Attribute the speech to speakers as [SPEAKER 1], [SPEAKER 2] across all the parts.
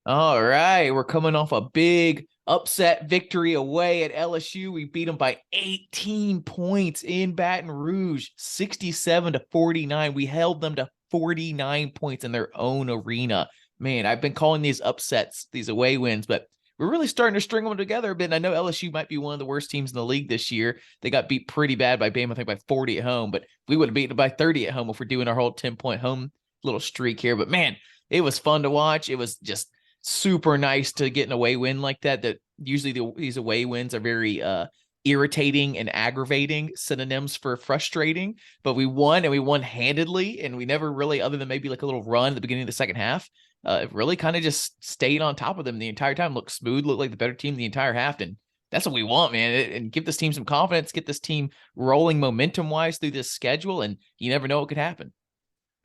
[SPEAKER 1] All right, we're coming off a big upset victory away at LSU. We beat them by 18 points in Baton Rouge, 67-49. We held them to 49 points in their own arena. Man, I've been calling these upsets, these away wins, but we're really starting to string them together a bit. And I know LSU might be one of the worst teams in the league this year. They got beat pretty bad by Bama, I think by 40 at home, but we would have beaten them by 30 at home if we're doing our whole 10-point home little streak here. But man, it was fun to watch. It was just super nice to get an away win like that. That usually these away wins are very irritating and aggravating, synonyms for frustrating. But we won, and we won handedly, and we never really, other than maybe like a little run at the beginning of the second half, really kind of just stayed on top of them the entire time. Looked smooth, looked like the better team the entire half, and that's what we want, man. And give this team some confidence, get this team rolling momentum wise through this schedule, and you never know what could happen.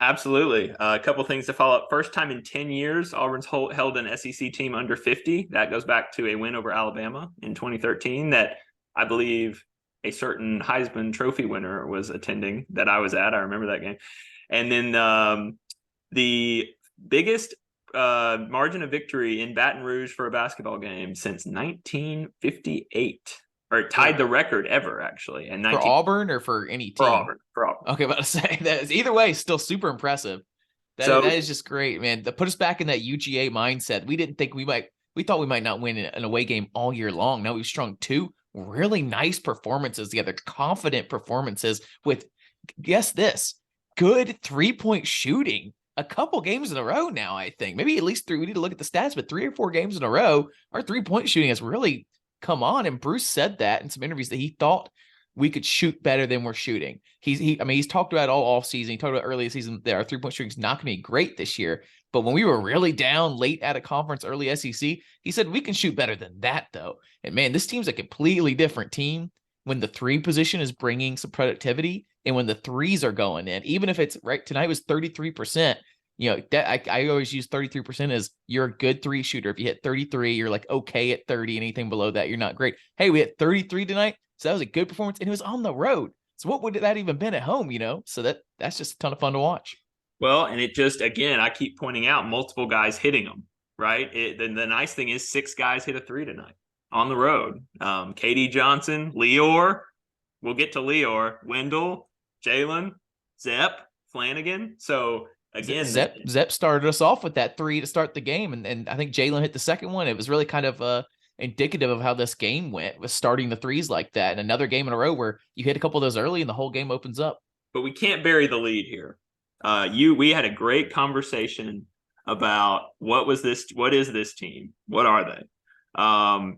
[SPEAKER 2] Absolutely. A couple things to follow up. First time in 10 years, Auburn's held an SEC team under 50. That goes back to a win over Alabama in 2013 that I believe a certain Heisman Trophy winner was attending that I was at. I remember that game. And then the biggest margin of victory in Baton Rouge for a basketball game since 1958. Or tied the record ever, actually. And
[SPEAKER 1] for Auburn or for any team?
[SPEAKER 2] For Auburn. For Auburn.
[SPEAKER 1] Okay, about to say that is either way, still super impressive. That is just great, man. To put us back in that UGA mindset. We didn't think we thought we might not win an away game all year long. Now we've strung two really nice performances together, confident performances with, guess this, good 3-point shooting. A couple games in a row now, I think. Maybe at least three. We need to look at the stats, but 3 or 4 games in a row, our 3-point shooting has really come on. And Bruce said that in some interviews that he thought we could shoot better than we're shooting. He's talked about all season. He talked about early season that our 3-point shooting is not going to be great this year. But when we were really down late at a conference, early SEC, he said we can shoot better than that, though. And man, this team's a completely different team when the 3 position is bringing some productivity and when the 3s are going in. Even if it's right, tonight was 33%. You know, that I always use 33% as you're a good 3 shooter. If you hit 33, you're like okay at 30. Anything below that, you're not great. Hey, we hit 33 tonight, so that was a good performance, and it was on the road. So what would that even been at home? You know, so that's just a ton of fun to watch.
[SPEAKER 2] Well, and it just, again, I keep pointing out multiple guys hitting them, right? The nice thing is 6 guys hit a 3 tonight on the road. KD Johnson, Leor, we'll get to Leor, Wendell, Jalen, Zepp, Flanagan. So again,
[SPEAKER 1] Zepp started us off with that 3 to start the game, and I think Jalen hit the second one. It was really kind of indicative of how this game went, was starting the 3s like that. And another game in a row where you hit a couple of those early and the whole game opens up.
[SPEAKER 2] But we can't bury the lead here. We had a great conversation about what is this team? What are they?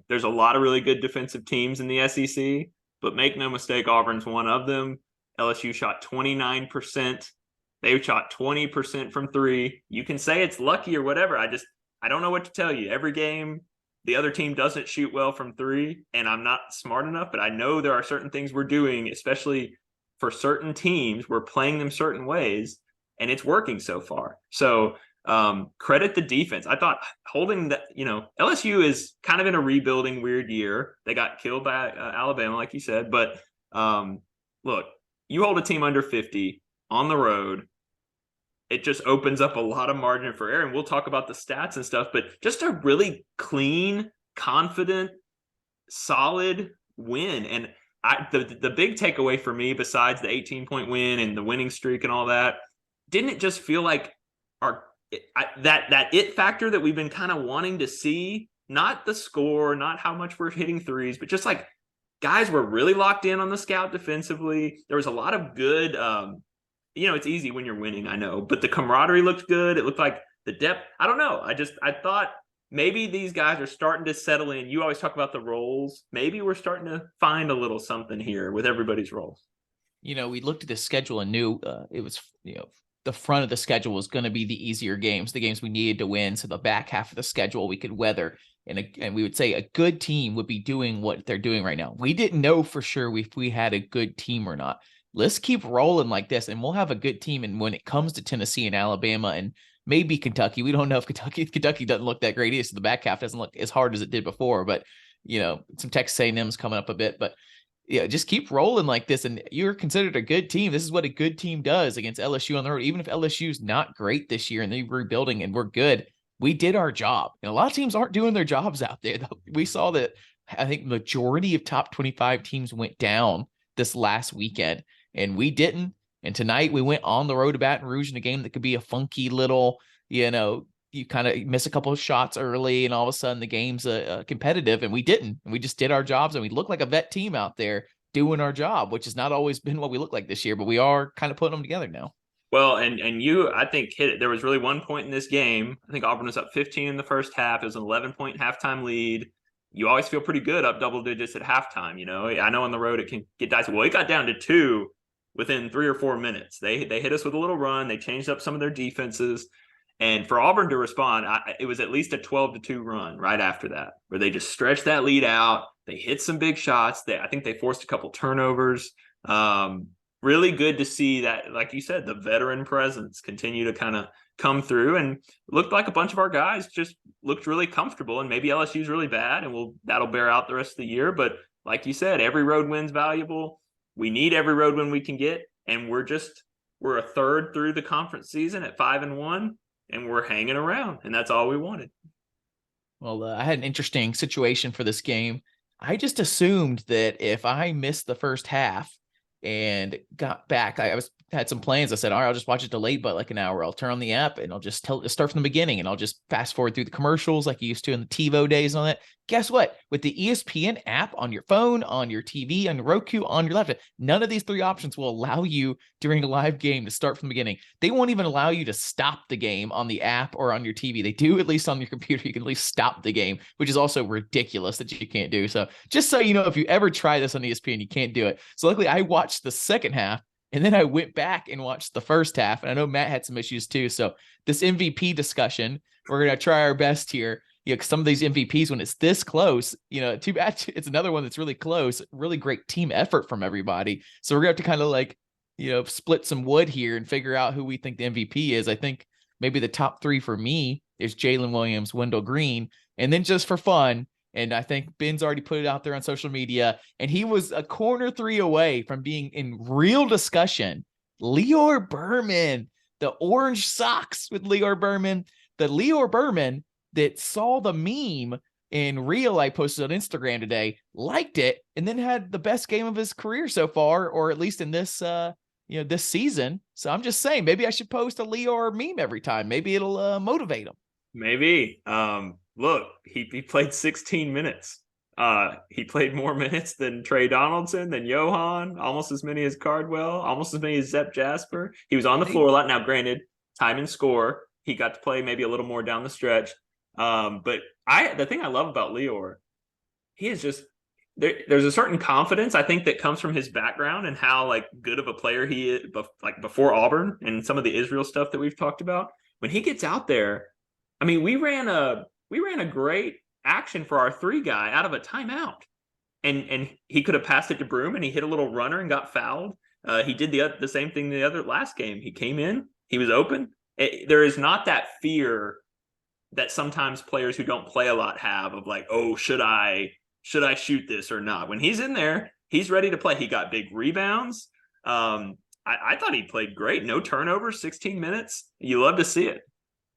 [SPEAKER 2] There's a lot of really good defensive teams in the SEC, but make no mistake, Auburn's one of them. LSU shot 29%. They shot 20% from 3. You can say it's lucky or whatever. I don't know what to tell you. Every game, the other team doesn't shoot well from 3, and I'm not smart enough, but I know there are certain things we're doing, especially for certain teams. We're playing them certain ways, and it's working so far. So credit the defense. I thought holding that, LSU is kind of in a rebuilding weird year. They got killed by Alabama, like you said, but look, you hold a team under 50 on the road, it just opens up a lot of margin for error. And we'll talk about the stats and stuff, but just a really clean, confident, solid win. And the big takeaway for me, besides the 18-point win and the winning streak and all that, didn't it just feel like that it factor that we've been kind of wanting to see? Not the score, not how much we're hitting 3s, but just like guys were really locked in on the scout defensively. There was a lot of good it's easy when you're winning, I know, but the camaraderie looked good. It looked like the depth. I don't know. I thought maybe these guys are starting to settle in. You always talk about the roles. Maybe we're starting to find a little something here with everybody's roles.
[SPEAKER 1] We looked at the schedule and knew it was, the front of the schedule was going to be the easier games, the games we needed to win. So the back half of the schedule we could weather. And we would say a good team would be doing what they're doing right now. We didn't know for sure if we had a good team or not. Let's keep rolling like this, and we'll have a good team. And when it comes to Tennessee and Alabama and maybe Kentucky, we don't know if Kentucky doesn't look that great either. So the back half doesn't look as hard as it did before. But some Texas A&M's coming up a bit. But just keep rolling like this, and you're considered a good team. This is what a good team does against LSU on the road. Even if LSU's not great this year and they're rebuilding and we're good, we did our job. And a lot of teams aren't doing their jobs out there. We saw that I think majority of top 25 teams went down this last weekend, and we didn't. And tonight we went on the road to Baton Rouge in a game that could be a funky little, you kind of miss a couple of shots early and all of a sudden the game's competitive, and we didn't. And we just did our jobs, and we look like a vet team out there doing our job, which has not always been what we look like this year, but we are kind of putting them together now.
[SPEAKER 2] Well, and you, I think, hit it. There was really one point in this game. I think Auburn was up 15 in the first half. It was an 11-point halftime lead. You always feel pretty good up double digits at halftime. I know on the road it can get dicey. Well, it got down to 2 within 3 or 4 minutes. They hit us with a little run. They changed up some of their defenses. And for Auburn to respond, it was at least a 12-2 run right after that, where they just stretched that lead out. They hit some big shots. I think they forced a couple turnovers. Really good to see that, like you said, the veteran presence continue to kind of come through, and looked like a bunch of our guys just looked really comfortable. And maybe LSU's really bad, and that'll bear out the rest of the year. But like you said, every road win's valuable. We need every road win we can get, and we're a third through the conference season at 5-1, and we're hanging around, and that's all we wanted.
[SPEAKER 1] Well, I had an interesting situation for this game. I just assumed that if I missed the first half and got back, had some plans. I said, all right, I'll just watch it delayed, but like an hour. I'll turn on the app and I'll just start from the beginning, and I'll just fast forward through the commercials like you used to in the TiVo days and all that. Guess what? With the ESPN app on your phone, on your TV, on your Roku, on your laptop, none of these 3 options will allow you during a live game to start from the beginning. They won't even allow you to stop the game on the app or on your TV. They do, at least on your computer, you can at least stop the game, which is also ridiculous that you can't do. So just so you know, if you ever try this on ESPN, you can't do it. So luckily I watched the second half, and then I went back and watched the first half. And I know Matt had some issues too. So this MVP discussion, we're going to try our best here. Cause some of these MVPs, when it's this close, too bad it's another one that's really close, really great team effort from everybody. So we're going to have to kind of split some wood here and figure out who we think the MVP is. I think maybe the top 3 for me is Jalen Williams, Wendell Green, and then just for fun, and I think Ben's already put it out there on social media, and he was a corner 3 away from being in real discussion. Lior Berman, the orange socks with Lior Berman, the Lior Berman that saw the meme in real I posted on Instagram today, liked it, and then had the best game of his career so far, or at least in this this season. So I'm just saying, maybe I should post a Lior meme every time. Maybe it'll motivate him.
[SPEAKER 2] Maybe. Look, he played 16 minutes. He played more minutes than Trey Donaldson, than Johan, almost as many as Cardwell, almost as many as Zep Jasper. He was on the floor a lot. Now, granted, time and score, he got to play maybe a little more down the stretch. But the thing I love about Lior, he is just there's a certain confidence, I think, that comes from his background and how good of a player he is, before Auburn and some of the Israel stuff that we've talked about. When he gets out there, I mean, we ran a great action for our 3 guy out of a timeout, and he could have passed it to Broom, and he hit a little runner and got fouled. He did the same thing the other last game. He came in, he was open. There is not that fear that sometimes players who don't play a lot have of oh, should I shoot this or not? When he's in there, he's ready to play. He got big rebounds. I thought he played great. No turnovers, 16 minutes. You love to see it.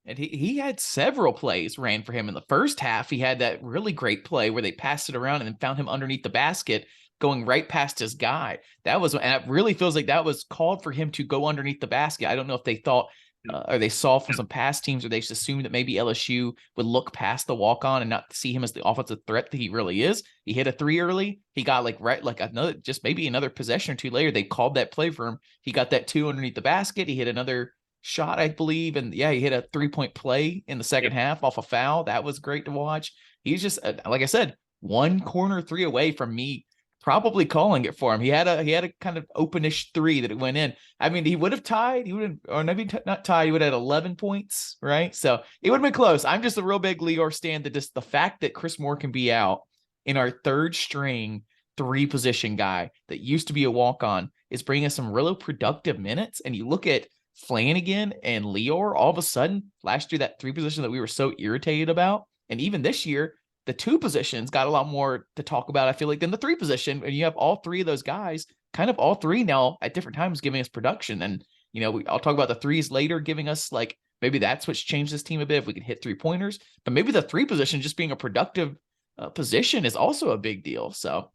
[SPEAKER 1] And he had several plays ran for him in the first half. He had that really great play where they passed it around and then found him underneath the basket, going right past his guy. And it really feels like that was called for him to go underneath the basket. I don't know if they thought or they saw from some past teams, or they just assumed that maybe LSU would look past the walk-on and not see him as the offensive threat that he really is. He hit a 3 early. He got another possession or 2 later. They called that play for him. He got that 2 underneath the basket. He hit another shot, I believe. And he hit a 3-point play in the second half off a foul. That was great to watch. He's just, like I said, 1 corner 3 away from me probably calling it for him. He had a kind of openish 3 that it went in. I mean, he would have tied. Or maybe not tied. He would have had 11 points, right? So it would have been close. I'm just a real big Lior stan, that just the fact that Chris Moore can be out in our 3rd string 3 position guy that used to be a walk-on is bringing us some really productive minutes. And you look at Flanagan and Lior, all of a sudden last year, that 3 position that we were so irritated about, and even this year, the 2 positions got a lot more to talk about, I feel like, than the 3 position. And you have all 3 of those guys, kind of all 3 now at different times, giving us production. And, I'll talk about the 3s later, giving us maybe that's what's changed this team a bit. If we can hit 3-pointers, but maybe the 3 position just being a productive position is also a big deal. So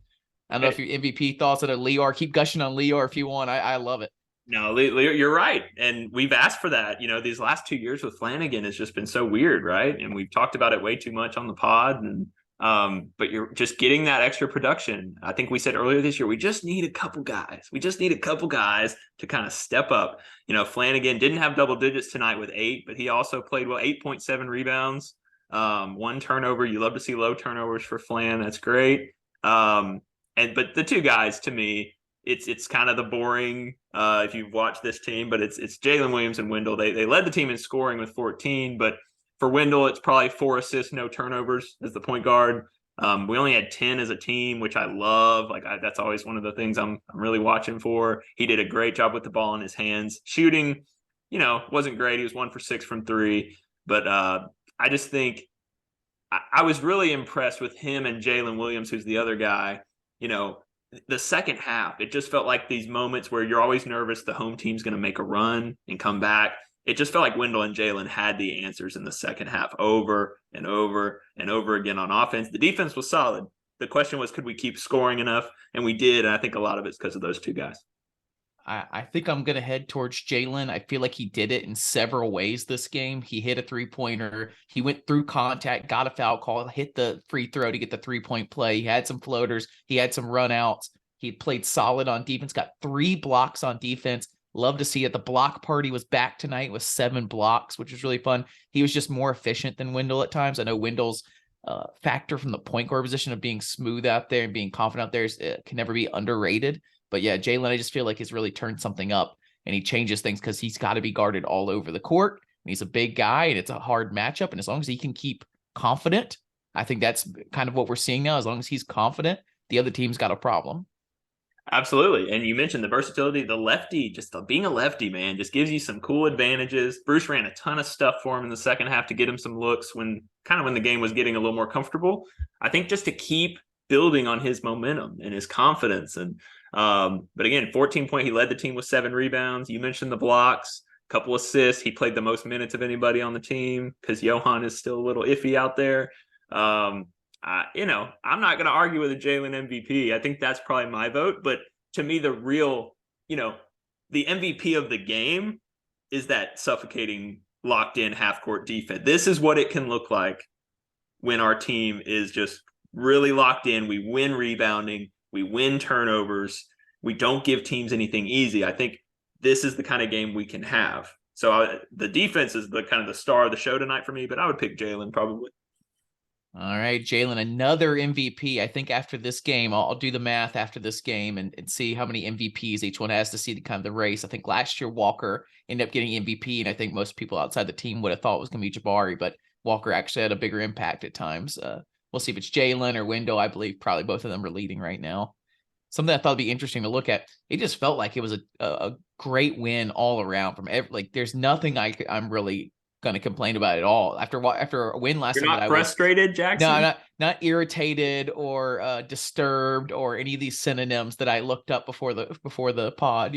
[SPEAKER 1] I don't know if your MVP thoughts on Lior. Keep gushing on Lior if you want. I love it.
[SPEAKER 2] No, you're right. And we've asked for that. These last 2 years with Flanigan has just been so weird, right? And we've talked about it way too much on the pod. And but you're just getting that extra production. I think we said earlier this year, we just need a couple guys. We just need a couple guys to kind of step up. Flanigan didn't have double digits tonight with 8, but he also played 8.7 rebounds, 1 turnover. You love to see low turnovers for Flan. That's great. But the 2 guys, to me, it's kind of the boring if you've watched this team, but it's Jalen Williams and Wendell. They led the team in scoring with 14, but for Wendell, it's probably 4 assists, no turnovers as the point guard. We only had 10 as a team, which I love. That's always one of the things I'm really watching for. He did a great job with the ball in his hands. Shooting, wasn't great. He was 1 for 6 from 3, but I just think I was really impressed with him and Jalen Williams, who's the other guy. The second half, it just felt like these moments where you're always nervous the home team's going to make a run and come back. It just felt like Wendell and Jalen had the answers in the second half over and over and over again on offense. The defense was solid. The question was, could we keep scoring enough? And we did. And I think a lot of it's because of those 2 guys.
[SPEAKER 1] I think I'm going to head towards Jalen. I feel like he did it in several ways this game. He hit a 3-pointer. He went through contact, got a foul call, hit the free throw to get the 3-point play. He had some floaters. He had some runouts. He played solid on defense, got 3 blocks on defense. Love to see it. The block party was back tonight with 7 blocks, which was really fun. He was just more efficient than Wendell at times. I know Wendell's factor from the point guard position of being smooth out there and being confident out there can never be underrated. But yeah, Jalen, I just feel like he's really turned something up, and he changes things because he's got to be guarded all over the court. And he's a big guy, and it's a hard matchup. And as long as he can keep confident, I think that's kind of what we're seeing now. As long as he's confident, the other team's got a problem.
[SPEAKER 2] Absolutely. And you mentioned the versatility, the lefty, being a lefty, man, just gives you some cool advantages. Bruce ran a ton of stuff for him in the second half to get him some looks when the game was getting a little more comfortable. I think just to keep building on his momentum and his confidence. And but again, 14-point, he led the team with 7 rebounds. You mentioned the blocks, a couple assists. He played the most minutes of anybody on the team because Johan is still a little iffy out there. I'm not going to argue with a Jalen MVP. I think that's probably my vote. But to me, the real, the MVP of the game is that suffocating, locked in half-court defense. This is what it can look like when our team is just really locked in. We win rebounding. We win turnovers. We don't give teams anything easy. I think this is the kind of game we can have. So the defense is the kind of the star of the show tonight for me, but I would pick Jalen probably.
[SPEAKER 1] All right, Jalen, another MVP. I think after this game, I'll do the math after this game and see how many MVPs each one has to see the kind of the race. I think last year Walker ended up getting MVP, and I think most people outside the team would have thought it was going to be Jabari, but Walker actually had a bigger impact at times. We'll see if it's Jalen or Wendell. I believe probably both of them are leading right now. Something I thought would be interesting to look at. It just felt like it was a great win all around from there's nothing I'm really going to complain about at all after a win last
[SPEAKER 2] You're
[SPEAKER 1] time.
[SPEAKER 2] Not frustrated, Jackson?
[SPEAKER 1] No, not irritated or disturbed or any of these synonyms that I looked up before the pod,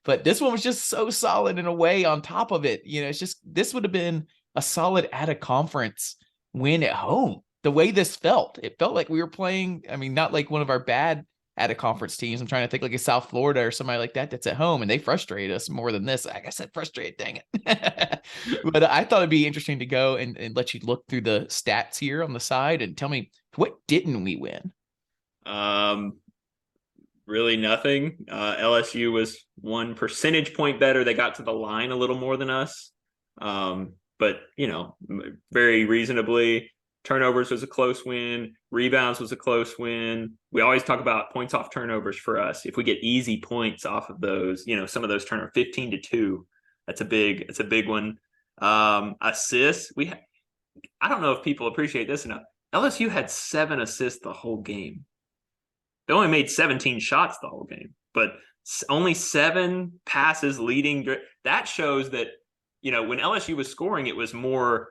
[SPEAKER 1] but this one was just so solid in a way on top of it. It's just, this would have been a solid at a conference win at home. The way this felt, it felt like we were playing, not like one of our bad at a conference teams. I'm trying to think like a South Florida or somebody like that that's at home, and they frustrate us more than this. Like I said, frustrated, dang it. But I thought it'd be interesting to go and let you look through the stats here on the side and tell me, what didn't we win?
[SPEAKER 2] Really nothing. LSU was 1 percentage point better. They got to the line a little more than us. But very reasonably. Turnovers was a close win. Rebounds was a close win. We always talk about points off turnovers for us. If we get easy points off of those, some of those turnovers, 15-2, that's a big one. Assists. I don't know if people appreciate this enough. LSU had 7 assists the whole game. They only made 17 shots the whole game, but only 7 passes leading. That shows that, when LSU was scoring, it was more,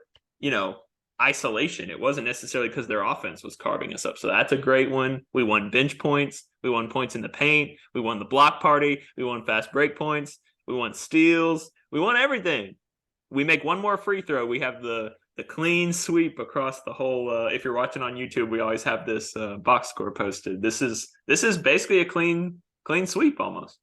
[SPEAKER 2] isolation. It wasn't necessarily because their offense was carving us up. So that's a great one. We won bench points. We won points in the paint. We won the block party. We won fast break points. We won steals. We won everything. we make one more free throw, we have the clean sweep across the whole. If you're watching on YouTube, we always have this box score posted. This is basically a clean sweep almost.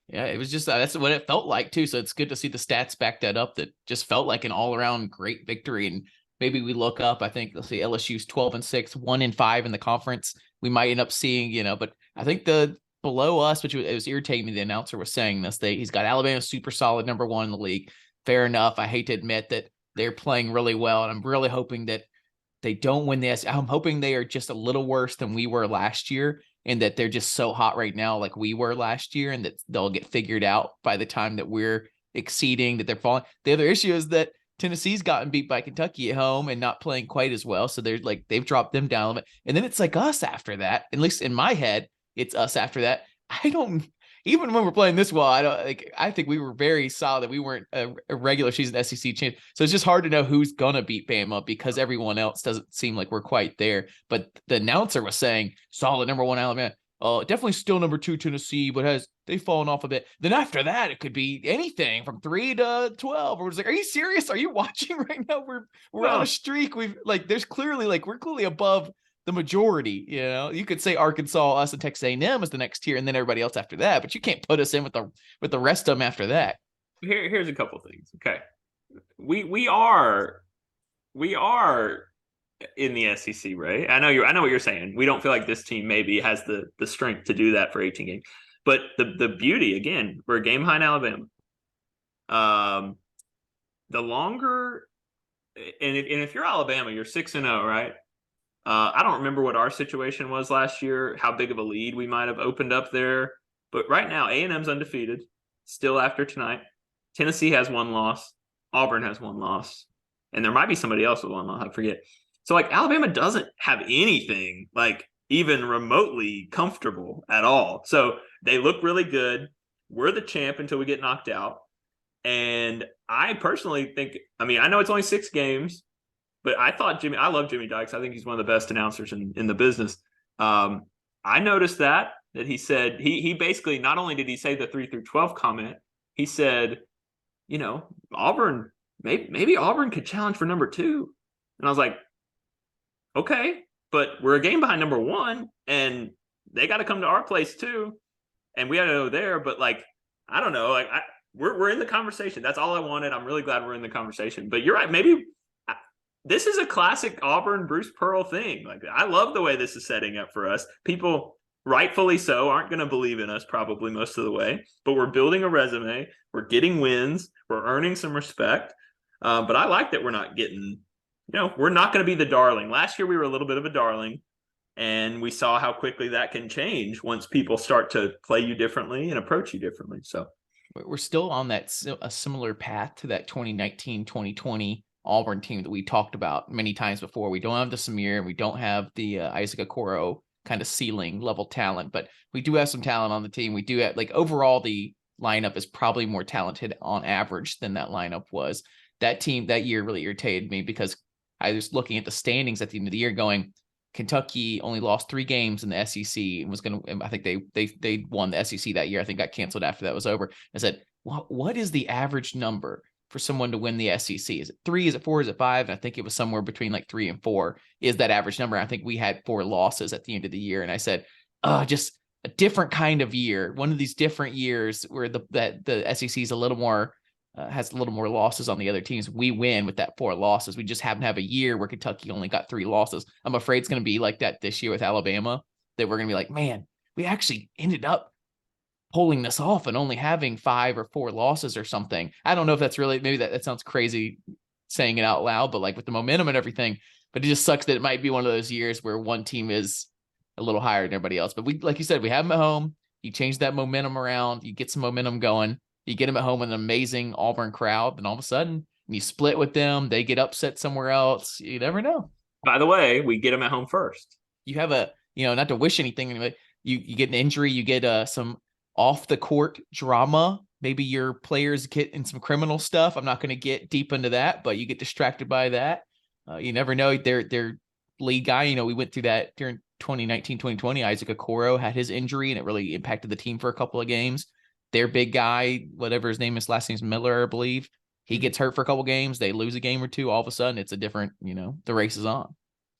[SPEAKER 1] Yeah, it was just that's what it felt like too. So it's good to see the stats back that up. That just felt like an all around great victory. And maybe we look up. I think let's see, LSU's 12-6, 1-5 in the conference. We might end up seeing, but I think the below us, which it was irritating me. The announcer was saying this. He's got Alabama super solid number 1 in the league. Fair enough. I hate to admit that they're playing really well, and I'm really hoping that they don't win this. I'm hoping they are just a little worse than we were last year, and that they're just so hot right now like we were last year, and that they'll get figured out by the time that we're exceeding, that they're falling. The other issue is that Tennessee's gotten beat by Kentucky at home and not playing quite as well. So they're like, they've dropped them down a little bit. And then it's like us after that. At least in my head, it's us after that. Even when we're playing this well, I think we were very solid. We weren't a regular season SEC champ. So it's just hard to know who's going to beat Bama because everyone else doesn't seem like we're quite there. But the announcer was saying solid number 1 Alabama. Definitely still number 2 Tennessee, but they've fallen off a bit. Then after that, it could be anything from 3 to 12. We're just like, are you serious? Are you watching right now? We're on a streak. We're clearly above the majority. You could say Arkansas, us, and Texas A&M is the next tier, and then everybody else after that. But you can't put us in with the rest of them after that.
[SPEAKER 2] Here's a couple things. Okay, we are in the SEC, right? I know what you're saying. We don't feel like this team maybe has the strength to do that for 18 games. But the beauty, again, we're a game behind Alabama. The longer, and if you're Alabama, you're 6-0, right? I don't remember what our situation was last year, how big of a lead we might have opened up there. But right now, A&M's undefeated, still after tonight. Tennessee has 1 loss. Auburn has 1 loss. And there might be somebody else with 1 loss, I forget. So, Alabama doesn't have anything, even remotely comfortable at all. So, they look really good. We're the champ until we get knocked out. And I personally think, I know it's only 6 games, but I love Jimmy Dykes. I think he's one of the best announcers in the business. I noticed that he said, he basically, not only did he say the 3 through 12 comment, he said, Auburn, maybe Auburn could challenge for number 2. And I was like, okay, but we're a game behind number 1, and they got to come to our place too. And we got to go there. But I don't know, we're in the conversation. That's all I wanted. I'm really glad we're in the conversation. But you're right. Maybe this is a classic Auburn Bruce Pearl thing. I love the way this is setting up for us. People, rightfully so, aren't going to believe in us probably most of the way, but we're building a resume. We're getting wins. We're earning some respect. But I like that we're not getting, we're not going to be the darling. Last year, we were a little bit of a darling, and we saw how quickly that can change once people start to play you differently and approach you differently. So
[SPEAKER 1] we're still on a similar path to that 2019, 2020 Auburn team that we talked about many times before. We don't have the Samir, we don't have the Isaac Okoro kind of ceiling level talent, but we do have some talent on the team. We do have, overall, the lineup is probably more talented on average than that lineup was. That team that year really irritated me because I was looking at the standings at the end of the year going, Kentucky only lost 3 games in the SEC and I think they won the SEC that year. I think got canceled after that was over. I said, what is the average number for someone to win the SEC? Is it 3? Is it 4? Is it 5? And I think it was somewhere between 3 and 4 is that average number. I think we had 4 losses at the end of the year. And I said, just a different kind of year. One of these different years where the SEC is a little more, has a little more losses on the other teams. We win with that 4 losses. We just happen to have a year where Kentucky only got 3 losses. I'm afraid it's going to be like that this year with Alabama, that we're going to be like, man, we actually ended up pulling this off and only having 5 or 4 losses or something. I don't know if that's really, maybe that sounds crazy saying it out loud, but with the momentum and everything, but it just sucks that it might be one of those years where one team is a little higher than everybody else. But we, like you said, we have them at home. You change that momentum around, you get some momentum going, you get them at home with an amazing Auburn crowd, and all of a sudden you split with them, they get upset somewhere else. You never know.
[SPEAKER 2] By the way, we get them at home first.
[SPEAKER 1] You have not to wish anything, anyway, you get an injury, you get some off the court drama. Maybe your players get in some criminal stuff. I'm not going to get deep into that, but you get distracted by that. You never know. Their lead guy, we went through that during 2019, 2020. Isaac Okoro had his injury, and it really impacted the team for a couple of games. Their big guy, whatever his name is, last name's Miller, I believe. He gets hurt for a couple games, they lose a game or two, all of a sudden it's a different, the race is on.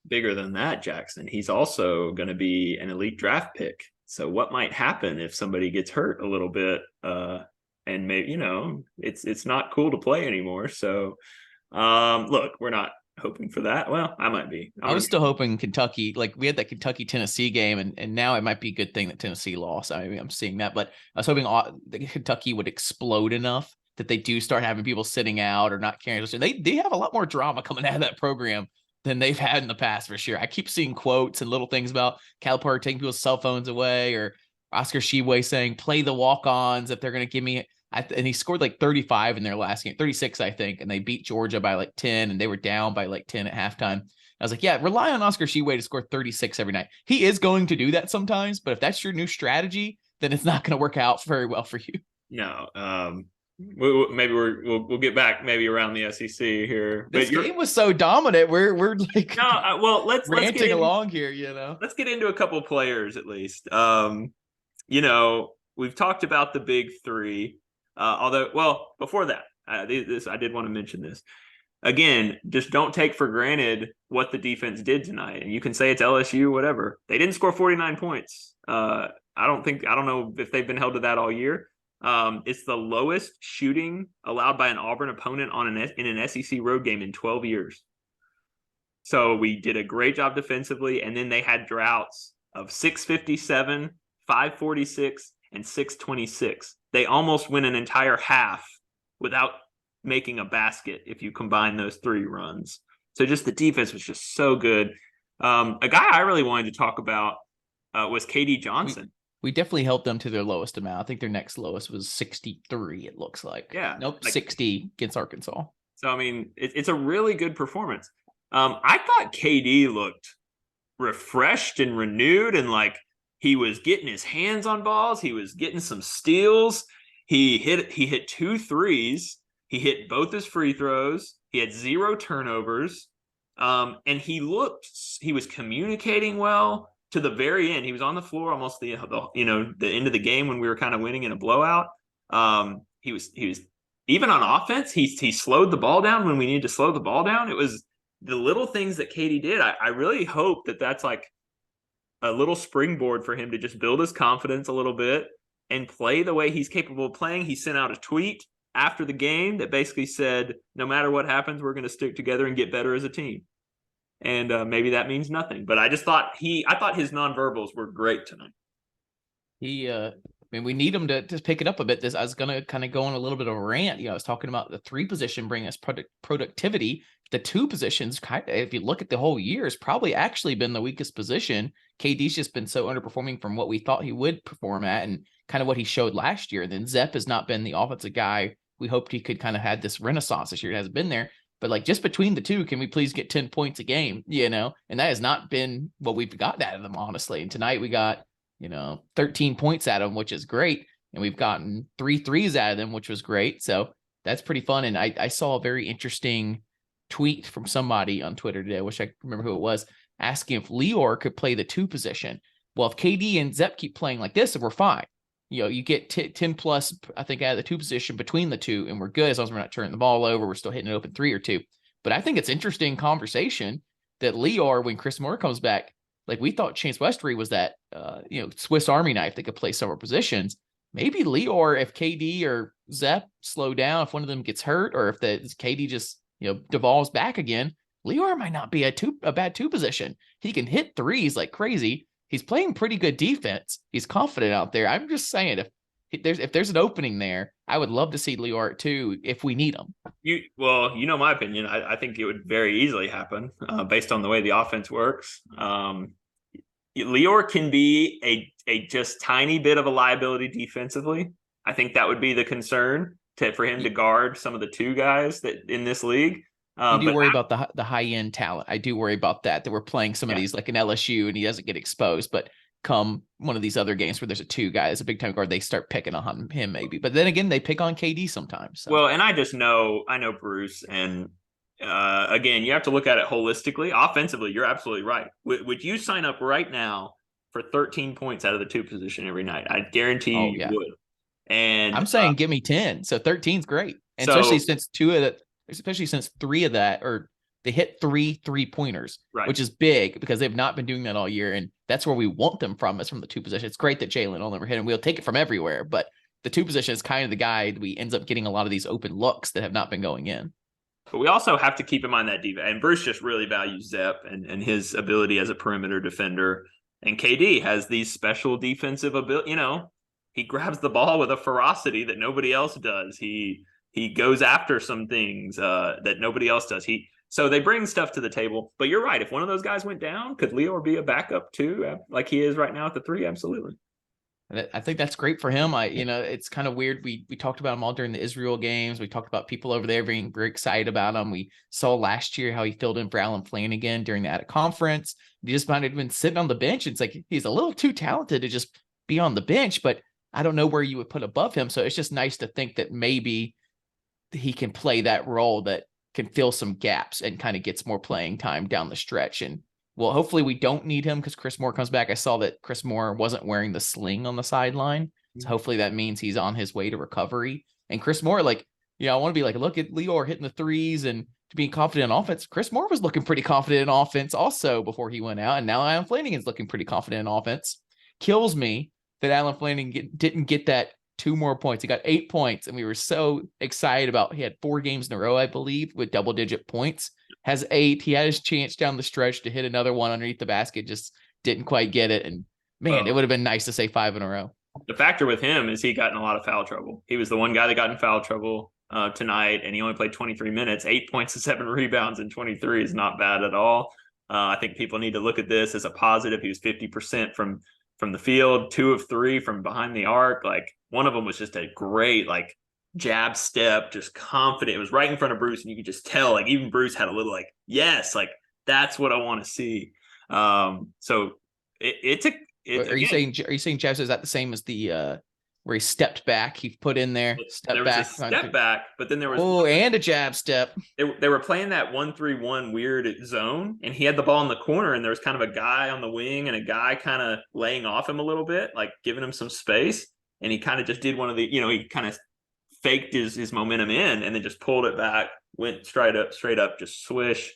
[SPEAKER 2] Bigger than that, Jackson. He's also going to be an elite draft pick. So what might happen if somebody gets hurt a little bit? And maybe, it's not cool to play anymore. So look, we're not hoping for that. Well, I might be.
[SPEAKER 1] I was still hoping Kentucky, like we had that Kentucky-Tennessee game, and now it might be a good thing that Tennessee lost. I mean, I'm seeing that, but I was hoping that Kentucky would explode enough that they do start having people sitting out or not caring. They have a lot more drama coming out of that program than they've had in the past for sure. I keep seeing quotes and little things about Calipari taking people's cell phones away, or Oscar Tshiebwe saying, play the walk-ons if they're going to give me and he scored like 35 in their last game, 36, I think, and they beat Georgia by like 10, and they were down by like 10 at halftime. I was like, yeah, rely on Oscar Tshiebwe to score 36 every night. He is going to do that sometimes, but if that's your new strategy, then it's not going to work out very well for you.
[SPEAKER 2] No, maybe we'll get back maybe around the SEC here.
[SPEAKER 1] This game was so dominant. We're like
[SPEAKER 2] let's
[SPEAKER 1] ranting along here.
[SPEAKER 2] Let's get into a couple players at least. We've talked about the big three. Before that, I did want to mention this. Again, just don't take for granted what the defense did tonight. And you can say it's LSU, whatever. They didn't score 49 points. I don't know if they've been held to that all year. It's the lowest shooting allowed by an Auburn opponent in an SEC road game in 12 years. So we did a great job defensively, and then they had droughts of 657, 546, and 626. They almost win an entire half without making a basket if you combine those three runs. So just the defense was just so good. A guy I really wanted to talk about was KD Johnson.
[SPEAKER 1] We definitely helped them to their lowest amount. I think their next lowest was 63, it looks like.
[SPEAKER 2] Yeah.
[SPEAKER 1] Nope, 60 against Arkansas.
[SPEAKER 2] So, I mean, it's a really good performance. I thought KD looked refreshed and renewed, and like he was getting his hands on balls. He was getting some steals. He hit 2 threes. He hit both his free throws. He had 0 turnovers. And he was communicating well to the very end. He was on the floor almost the end of the game when we were kind of winning in a blowout. He was even on offense. He slowed the ball down when we needed to slow the ball down. It was the little things that KD did. I really hope that that's like a little springboard for him to just build his confidence a little bit and play the way he's capable of playing. He sent out a tweet after the game that basically said, no matter what happens, we're going to stick together and get better as a team. And maybe that means nothing, but I thought his nonverbals were great tonight.
[SPEAKER 1] We need him to pick it up a bit. I was going to kind of go on a little bit of a rant. I was talking about the 3 position bringing us productivity. The 2 positions, if you look at the whole year, has probably actually been the weakest position. KD's just been so underperforming from what we thought he would perform at and kind of what he showed last year. And then Zep has not been the offensive guy we hoped he could kind of had this renaissance this year. It hasn't been there. But like just between the two, can we please get 10 points a game, And that has not been what we've got out of them, honestly. And tonight we got, 13 points out of them, which is great. And we've gotten 3 threes out of them, which was great. So that's pretty fun. And I saw a very interesting tweet from somebody on Twitter today. I wish I remember who it was, asking if Lior could play the 2 position. Well, if KD and Zep keep playing like this, we're fine. You get 10 plus, I think, out of the 2 position between the 2, and we're good as long as we're not turning the ball over. We're still hitting an open 3 or 2. But I think it's interesting conversation that Lior, when Chris Moore comes back, like we thought Chance Westry was that, Swiss Army knife that could play several positions. Maybe Lior, if KD or Zep slow down, if one of them gets hurt, or if the KD just, devolves back again, Lior might not be a bad 2 position. He can hit threes like crazy. He's playing pretty good defense. He's confident out there. I'm just saying, if there's an opening there, I would love to see Lior too if we need him.
[SPEAKER 2] My opinion. I think it would very easily happen based on the way the offense works. Lior can be a just tiny bit of a liability defensively. I think that would be the concern for him to guard some of the 2 guys that in this league.
[SPEAKER 1] You do worry about the high-end talent. I do worry about that we're playing some of these like an LSU and he doesn't get exposed. But come one of these other games where there's a 2 guy as a big-time guard, they start picking on him maybe. But then again, they pick on KD sometimes. So.
[SPEAKER 2] Well, and I know Bruce. And again, you have to look at it holistically. Offensively, you're absolutely right. Would you sign up right now for 13 points out of the 2 position every night? I guarantee you would. And
[SPEAKER 1] I'm saying give me 10. So 13's great. And especially since three of that, or they hit 3-3-pointers,
[SPEAKER 2] right,
[SPEAKER 1] which is big because they've not been doing that all year. And that's where we want them from, is from the two position. It's great that Jalen will never hit him. We'll take it from everywhere, but the two position is kind of the guy that we ends up getting a lot of these open looks that have not been going in.
[SPEAKER 2] But we also have to keep in mind that defense. And Bruce just really values Zep and his ability as a perimeter defender. And KD has these special defensive ability. He grabs the ball with a ferocity that nobody else does. He goes after some things that nobody else does. So they bring stuff to the table. But you're right. If one of those guys went down, could Leo be a backup too, like he is right now at the 3? Absolutely.
[SPEAKER 1] I think that's great for him. It's kind of weird. We talked about him all during the Israel games. We talked about people over there being very excited about him. We saw last year how he filled in for Alan Flanagan during that conference. He just might have been sitting on the bench. It's like he's a little too talented to just be on the bench, but I don't know where you would put above him. So it's just nice to think that maybe he can play that role that can fill some gaps and kind of gets more playing time down the stretch. And well, hopefully we don't need him because Chris Moore comes back. I saw that Chris Moore wasn't wearing the sling on the sideline. So hopefully that means he's on his way to recovery. And Chris Moore, I want to be like, look at Leo hitting the threes and to being confident in offense. Chris Moore was looking pretty confident in offense also before he went out. And now Alan Flanagan's looking pretty confident in offense. Kills me that Alan Flanagan didn't get that 2 more points. He got 8 points, and we were so excited about. He had 4 games in a row, I believe, with double-digit points. Has 8. He had his chance down the stretch to hit another one underneath the basket, just didn't quite get it. And man, it would have been nice to say 5 in a row.
[SPEAKER 2] The factor with him is he got in a lot of foul trouble. He was the one guy that got in foul trouble tonight, and he only played 23 minutes. 8 points and 7 rebounds and 23 is not bad at all. I think people need to look at this as a positive. He was 50% from the field, 2 of 3 from behind the arc. Like, one of them was just a great jab step, just confident. It was right in front of Bruce, and you could just tell, even Bruce had a little yes, that's what I want to see. So are you saying
[SPEAKER 1] jab, is that the same as the where he stepped back? He put in there,
[SPEAKER 2] step back, but then there was
[SPEAKER 1] and a jab step.
[SPEAKER 2] They were playing that 1-3-1 weird zone, and he had the ball in the corner, and there was kind of a guy on the wing and a guy kind of laying off him a little bit, giving him some space. And he kind of just did one of the, he kind of faked his momentum in and then just pulled it back, went straight up, just swish.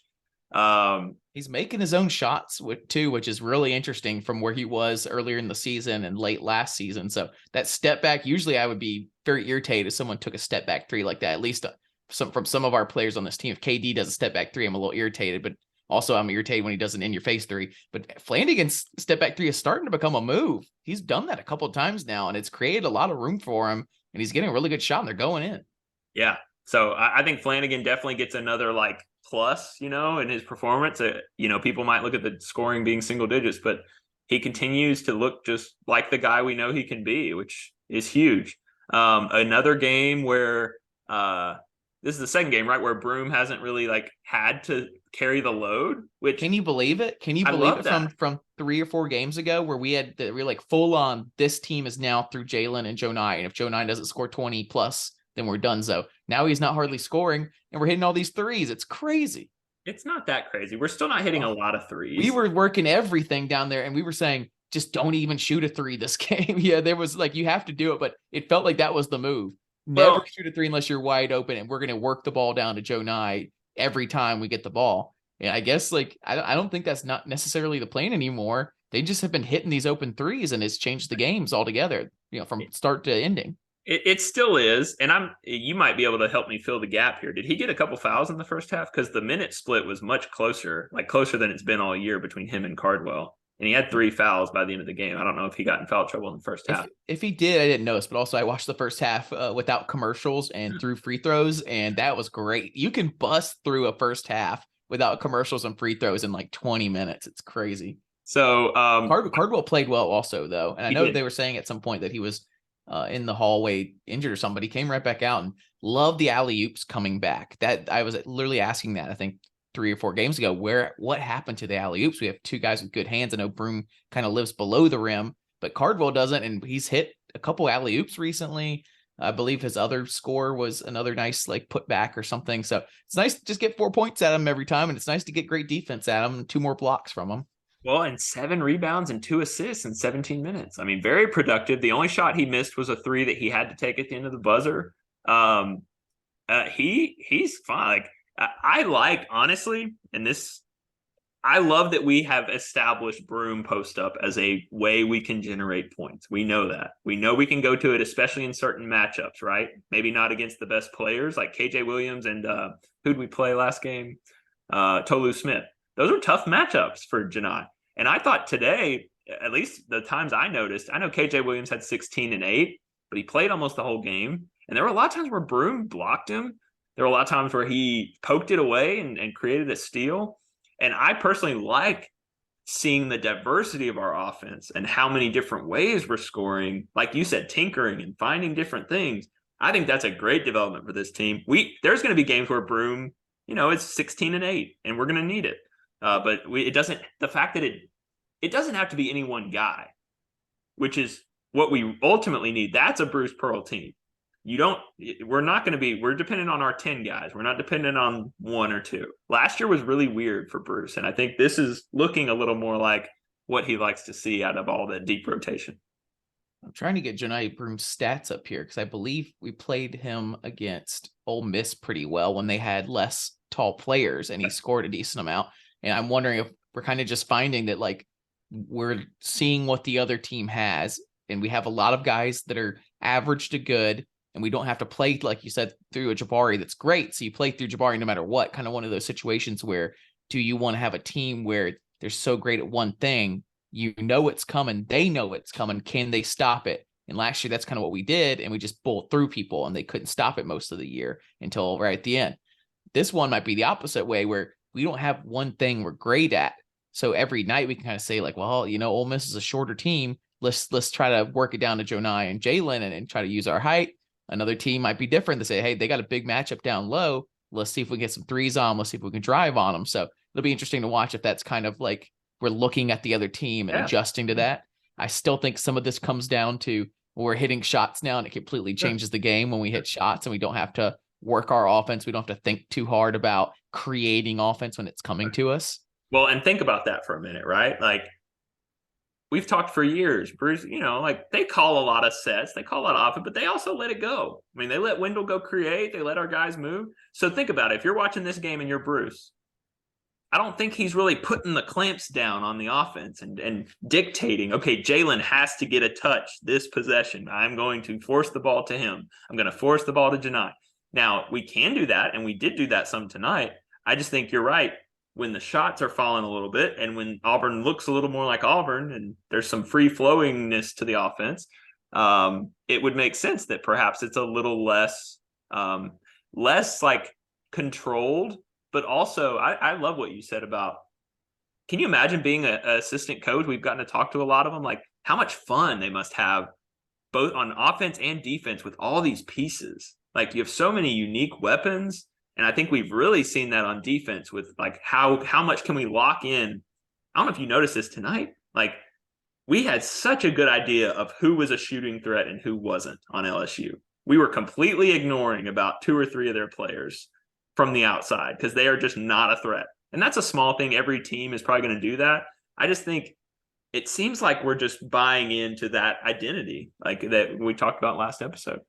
[SPEAKER 1] He's making his own shots too, which is really interesting from where he was earlier in the season and late last season. So that step back, usually I would be very irritated if someone took a step back 3 like that. At least from some of our players on this team. If KD does a step back 3, I'm a little irritated, but also I'm irritated when he does an in your face 3. But Flanagan's step back 3 is starting to become a move. He's done that a couple of times now, and it's created a lot of room for him, and he's getting a really good shot, and they're going in.
[SPEAKER 2] Yeah. So I think Flanagan definitely gets another plus, in his performance. People might look at the scoring being single digits, but he continues to look just like the guy we know he can be, which is huge. Another game where this is the second game, right, where Broom hasn't really had to carry the load. Which,
[SPEAKER 1] can you believe it? Can you believe it from 3 or 4 games ago where we were full on, this team is now through Jalen and Joe Nye, and if Joe Nye doesn't score 20 plus, then we're done. So now he's not hardly scoring, and we're hitting all these threes. It's crazy.
[SPEAKER 2] It's not that crazy. We're still not hitting a lot of threes.
[SPEAKER 1] We were working everything down there, and we were saying, just don't even shoot a 3 this game. Yeah, there was you have to do it, but it felt like that was the move. Never shoot a 3 unless you're wide open, and we're going to work the ball down to Joe Nye every time we get the ball. And I guess I don't think that's not necessarily the plan anymore. They just have been hitting these open 3s, and it's changed the games altogether, from start to ending.
[SPEAKER 2] It still is, and you might be able to help me fill the gap here. Did he get a couple fouls in the first half? Because the minute split was much closer, closer than it's been all year between him and Cardwell. And he had 3 fouls by the end of the game. I don't know if he got in foul trouble in the first half.
[SPEAKER 1] If he did, I didn't notice. But also, I watched the first half without commercials and through free throws, and that was great. You can bust through a first half without commercials and free throws in 20 minutes. It's crazy.
[SPEAKER 2] So
[SPEAKER 1] Cardwell played well also, though. And I know they were saying at some point that he was in the hallway injured or something, but he came right back out, and loved the alley-oops coming back. That I was literally asking that, I think, 3 or 4 games ago, what happened to the alley-oops? We have 2 guys with good hands. I know Broom kind of lives below the rim, but Cardwell doesn't, and he's hit a couple alley-oops recently. I believe his other score was another nice put back or something. So it's nice to just get 4 points at him every time, and it's nice to get great defense at him and 2 more blocks from him.
[SPEAKER 2] Well, and 7 rebounds and 2 assists in 17 minutes. I mean, very productive. The only shot he missed was a 3 that he had to take at the end of the buzzer. He's fine. Like I like honestly, and this I love that we have established Broom post up as a way we can generate points. We know that. We know we can go to it, especially in certain matchups, right? Maybe not against the best players like KJ Williams and who'd we play last game? Tolu Smith. Those were tough matchups for Janai. And I thought today, at least the times I noticed, I know KJ Williams had 16 and 8, but he played almost the whole game. And there were a lot of times where Broom blocked him. There were a lot of times where he poked it away and created a steal. And I personally like seeing the diversity of our offense and how many different ways we're scoring. Like you said, tinkering and finding different things. I think that's a great development for this team. There's going to be games where Broom, it's 16 and 8, and we're going to need it. But it doesn't. The fact that it doesn't have to be any one guy, which is what we ultimately need. That's a Bruce Pearl team. We're dependent on our 10 guys. We're not dependent on one or two. Last year was really weird for Bruce. And I think this is looking a little more like what he likes to see out of all the deep rotation.
[SPEAKER 1] I'm trying to get Johni Broom's stats up here because I believe we played him against Ole Miss pretty well when they had less tall players and he scored a decent amount. And I'm wondering if we're kind of just finding that like we're seeing what the other team has. And we have a lot of guys that are average to good. And we don't have to play, like you said, through a Jabari that's great. So you play through Jabari no matter what. Kind of one of those situations where do you want to have a team where they're so great at one thing, it's coming, they know it's coming, can they stop it? And last year, that's kind of what we did. And we just bowled through people and they couldn't stop it most of the year until right at the end. This one might be the opposite way where we don't have one thing we're great at. So every night we can kind of say like, well, Ole Miss is a shorter team. Let's try to work it down to Jonai and Jalen and try to use our height. Another team might be different to say, hey, they got a big matchup down low. Let's see if we can get some threes on. Let's see if we can drive on them. So it'll be interesting to watch if that's kind of like we're looking at the other team and adjusting to that. I still think some of this comes down to we're hitting shots now and it completely changes the game when we hit shots and we don't have to work our offense. We don't have to think too hard about creating offense when it's coming to us.
[SPEAKER 2] Well, and think about that for a minute, right? Like, we've talked for years, Bruce, like they call a lot of sets, they call a lot of offense, but they also let it go. I mean, they let Wendell go create, they let our guys move. So think about it. If you're watching this game and you're Bruce, I don't think he's really putting the clamps down on the offense and dictating, okay, Jalen has to get a touch this possession. I'm going to force the ball to him. I'm going to force the ball to Janai. Now, we can do that, and we did do that some tonight. I just think you're right. When the shots are falling a little bit and when Auburn looks a little more like Auburn and there's some free flowingness to the offense, it would make sense that perhaps it's a little less like controlled, but also I love what you said about, can you imagine being an assistant coach? We've gotten to talk to a lot of them, like how much fun they must have both on offense and defense with all these pieces. Like you have so many unique weapons. And I think we've really seen that on defense with like how much can we lock in? I don't know if you noticed this tonight. Like we had such a good idea of who was a shooting threat and who wasn't on LSU. We were completely ignoring about 2 or 3 of their players from the outside because they are just not a threat. And that's a small thing. Every team is probably going to do that. I just think it seems like we're just buying into that identity like that we talked about last episode.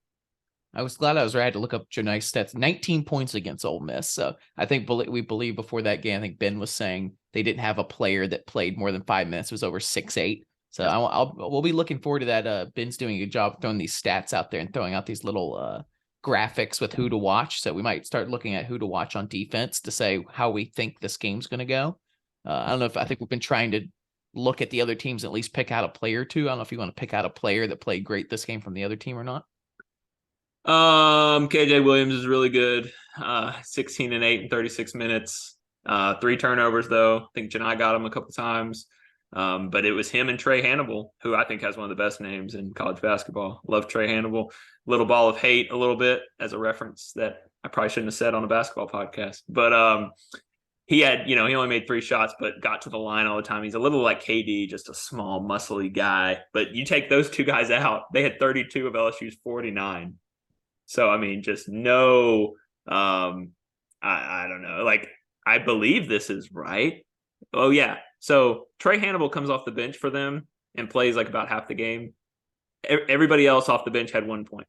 [SPEAKER 1] I was glad I was right. I had to look up Jonai's stats. 19 points against Ole Miss. So I think we believe before that game, I think Ben was saying they didn't have a player that played more than 5 minutes. It was over 6'8". So we'll be looking forward to that. Ben's doing a good job throwing these stats out there and throwing out these little graphics with who to watch. So we might start looking at who to watch on defense to say how we think this game's going to go. I don't know I think we've been trying to look at the other teams and at least pick out a player or two. I don't know if you want to pick out a player that played great this game from the other team or not.
[SPEAKER 2] KJ Williams is really good. 16 and 8 in 36 minutes. 3 turnovers though. I think Janai got him a couple times. But it was him and Trey Hannibal, who I think has one of the best names in college basketball. Love Trey Hannibal. Little ball of hate a little bit as a reference that I probably shouldn't have said on a basketball podcast. But he had, he only made 3 shots, but got to the line all the time. He's a little like KD, just a small, muscly guy. But you take those 2 guys out, they had 32 of LSU's 49. So, I mean, just no, I don't know. Like, I believe this is right. Oh, yeah. So, Trey Hannibal comes off the bench for them and plays like about half the game. Everybody else off the bench had 1 point.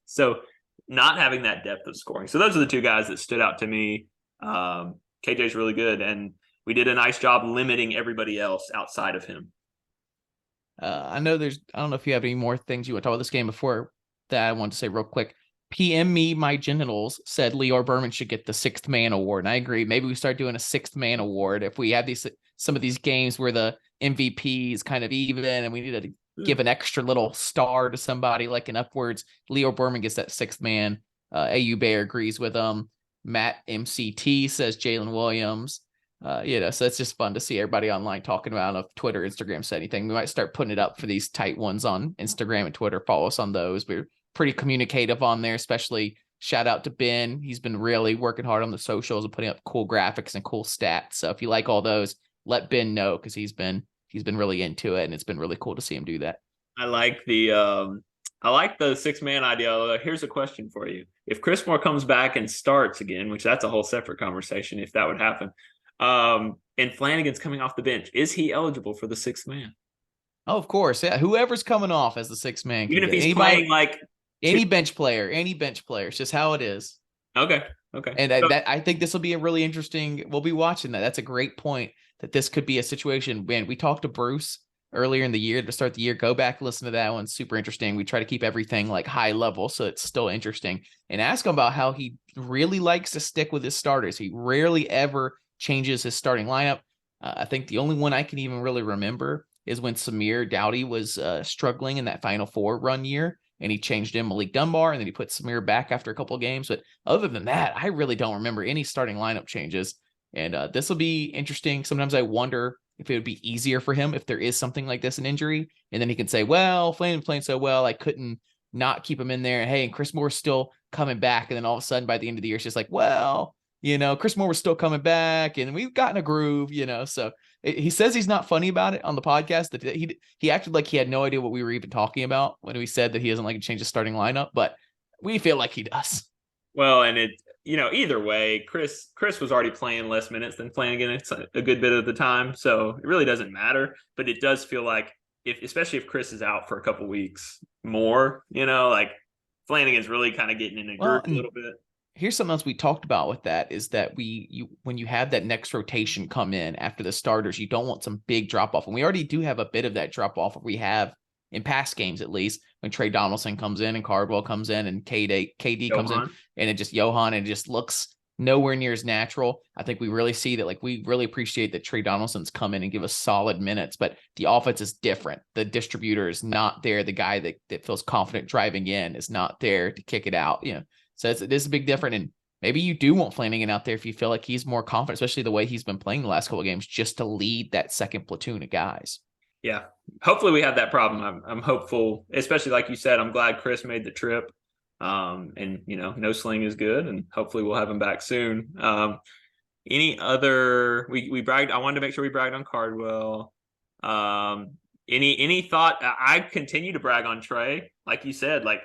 [SPEAKER 2] So, not having that depth of scoring. So those are the two guys that stood out to me. KJ's really good, and we did a nice job limiting everybody else outside of him.
[SPEAKER 1] I don't know if you have any more things you want to talk about this game before that. I want to say real quick. PM me my genitals said Leo Berman should get the sixth man award. And I agree. Maybe we start doing a sixth man award if we have some of these games where the MVP is kind of even and we need to give an extra little star to somebody like an upwards. Leo Berman gets that sixth man. AU Bear agrees with him. Matt MCT says Jalen Williams. So it's just fun to see everybody online talking about if Twitter, Instagram said anything. We might start putting it up for these tight ones on Instagram and Twitter. Follow us on those. We're pretty communicative on there, especially shout out to Ben. He's been really working hard on the socials and putting up cool graphics and cool stats. So if you like all those, let Ben know because he's been really into it and it's been really cool to see him do that.
[SPEAKER 2] I like the six-man idea. Here's a question for you. If Chris Moore comes back and starts again, which that's a whole separate conversation if that would happen, and Flanagan's coming off the bench, is he eligible for the sixth man?
[SPEAKER 1] Oh, of course. Yeah. Whoever's coming off as the sixth man.
[SPEAKER 2] Even if he's playing like
[SPEAKER 1] any bench player. It's just how it is.
[SPEAKER 2] Okay.
[SPEAKER 1] And I think this will be a really interesting, we'll be watching that. That's a great point that this could be a situation. When we talked to Bruce earlier in the year to start the year, go back, listen to that one. Super interesting. We try to keep everything like high level, so it's still interesting, and ask him about how he really likes to stick with his starters. He rarely ever changes his starting lineup. I think the only one I can even really remember is when Samir Dowdy was struggling in that Final Four run year, and he changed in Malik Dunbar, and then he put Samir back after a couple of games. But other than that, I really don't remember any starting lineup changes. And this will be interesting. Sometimes I wonder if it would be easier for him if there is something like this, an injury, and then he can say, well, Flanagan's playing so well, I couldn't not keep him in there. Hey, and Chris Moore's still coming back. And then all of a sudden by the end of the year, it's just like, well, Chris Moore was still coming back and we've gotten a groove, so he says he's not funny about it on the podcast, that he acted like he had no idea what we were even talking about when we said that he doesn't like to change the starting lineup, but we feel like he does.
[SPEAKER 2] Well, and either way, Chris was already playing less minutes than Flanagan. It's a good bit of the time, so it really doesn't matter. But it does feel like, especially if Chris is out for a couple weeks more, like Flanagan's really kind of getting in a group a little bit.
[SPEAKER 1] Here's something else we talked about with that is that when you have that next rotation come in after the starters, you don't want some big drop off. And we already do have a bit of that drop off. We have in past games, at least, when Trey Donaldson comes in and Cardwell comes in and KD comes in, and it just Johan, and it just looks nowhere near as natural. I think we really see that, like, we really appreciate that Trey Donaldson's come in and give us solid minutes, but the offense is different. The distributor is not there. The guy that feels confident driving in is not there to kick it out, So it is a big difference. And maybe you do want Flanagan out there if you feel like he's more confident, especially the way he's been playing the last couple of games, just to lead that second platoon of guys.
[SPEAKER 2] Yeah. Hopefully we have that problem. I'm hopeful, especially like you said, I'm glad Chris made the trip. And no sling is good, and hopefully we'll have him back soon. Any other, we bragged, I wanted to make sure we bragged on Cardwell. Any thought? I continue to brag on Trey. Like you said, like,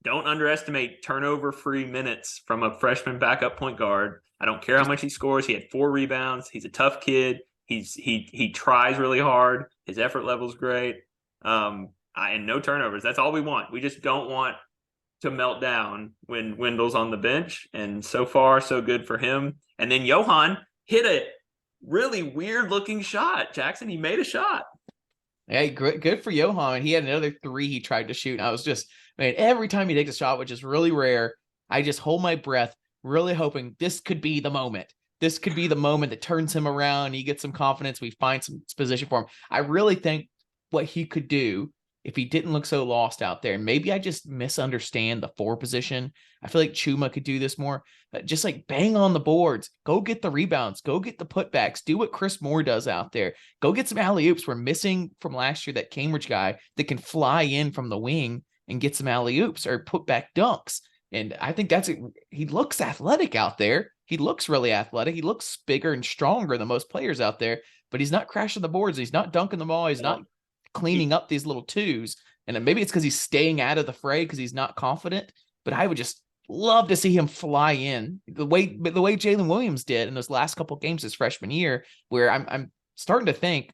[SPEAKER 2] don't underestimate turnover-free minutes from a freshman backup point guard. I don't care how much he scores. He had 4 rebounds. He's a tough kid. He tries really hard. His effort level's great. And no turnovers. That's all we want. We just don't want to melt down when Wendell's on the bench. And so far, so good for him. And then Johan hit a really weird-looking shot. Jackson, he made a shot.
[SPEAKER 1] Hey, good for Johan. He had another 3 he tried to shoot. And I was just, every time he takes a shot, which is really rare, I just hold my breath, really hoping this could be the moment. This could be the moment that turns him around. He gets some confidence. We find some position for him. I really think what he could do if he didn't look so lost out there, and maybe I just misunderstand the 4 position. I feel like Chuma could do this more. Just like bang on the boards, go get the rebounds, go get the putbacks, do what Chris Moore does out there. Go get some alley-oops. We're missing from last year that Cambridge guy that can fly in from the wing and get some alley-oops or putback dunks. And I think he looks athletic out there. He looks really athletic. He looks bigger and stronger than most players out there, but he's not crashing the boards. He's not dunking the ball. He's not cleaning up these little twos. And maybe it's because he's staying out of the fray because he's not confident, but I would just love to see him fly in the way Jalen Williams did in those last couple of games his freshman year, where I'm starting to think,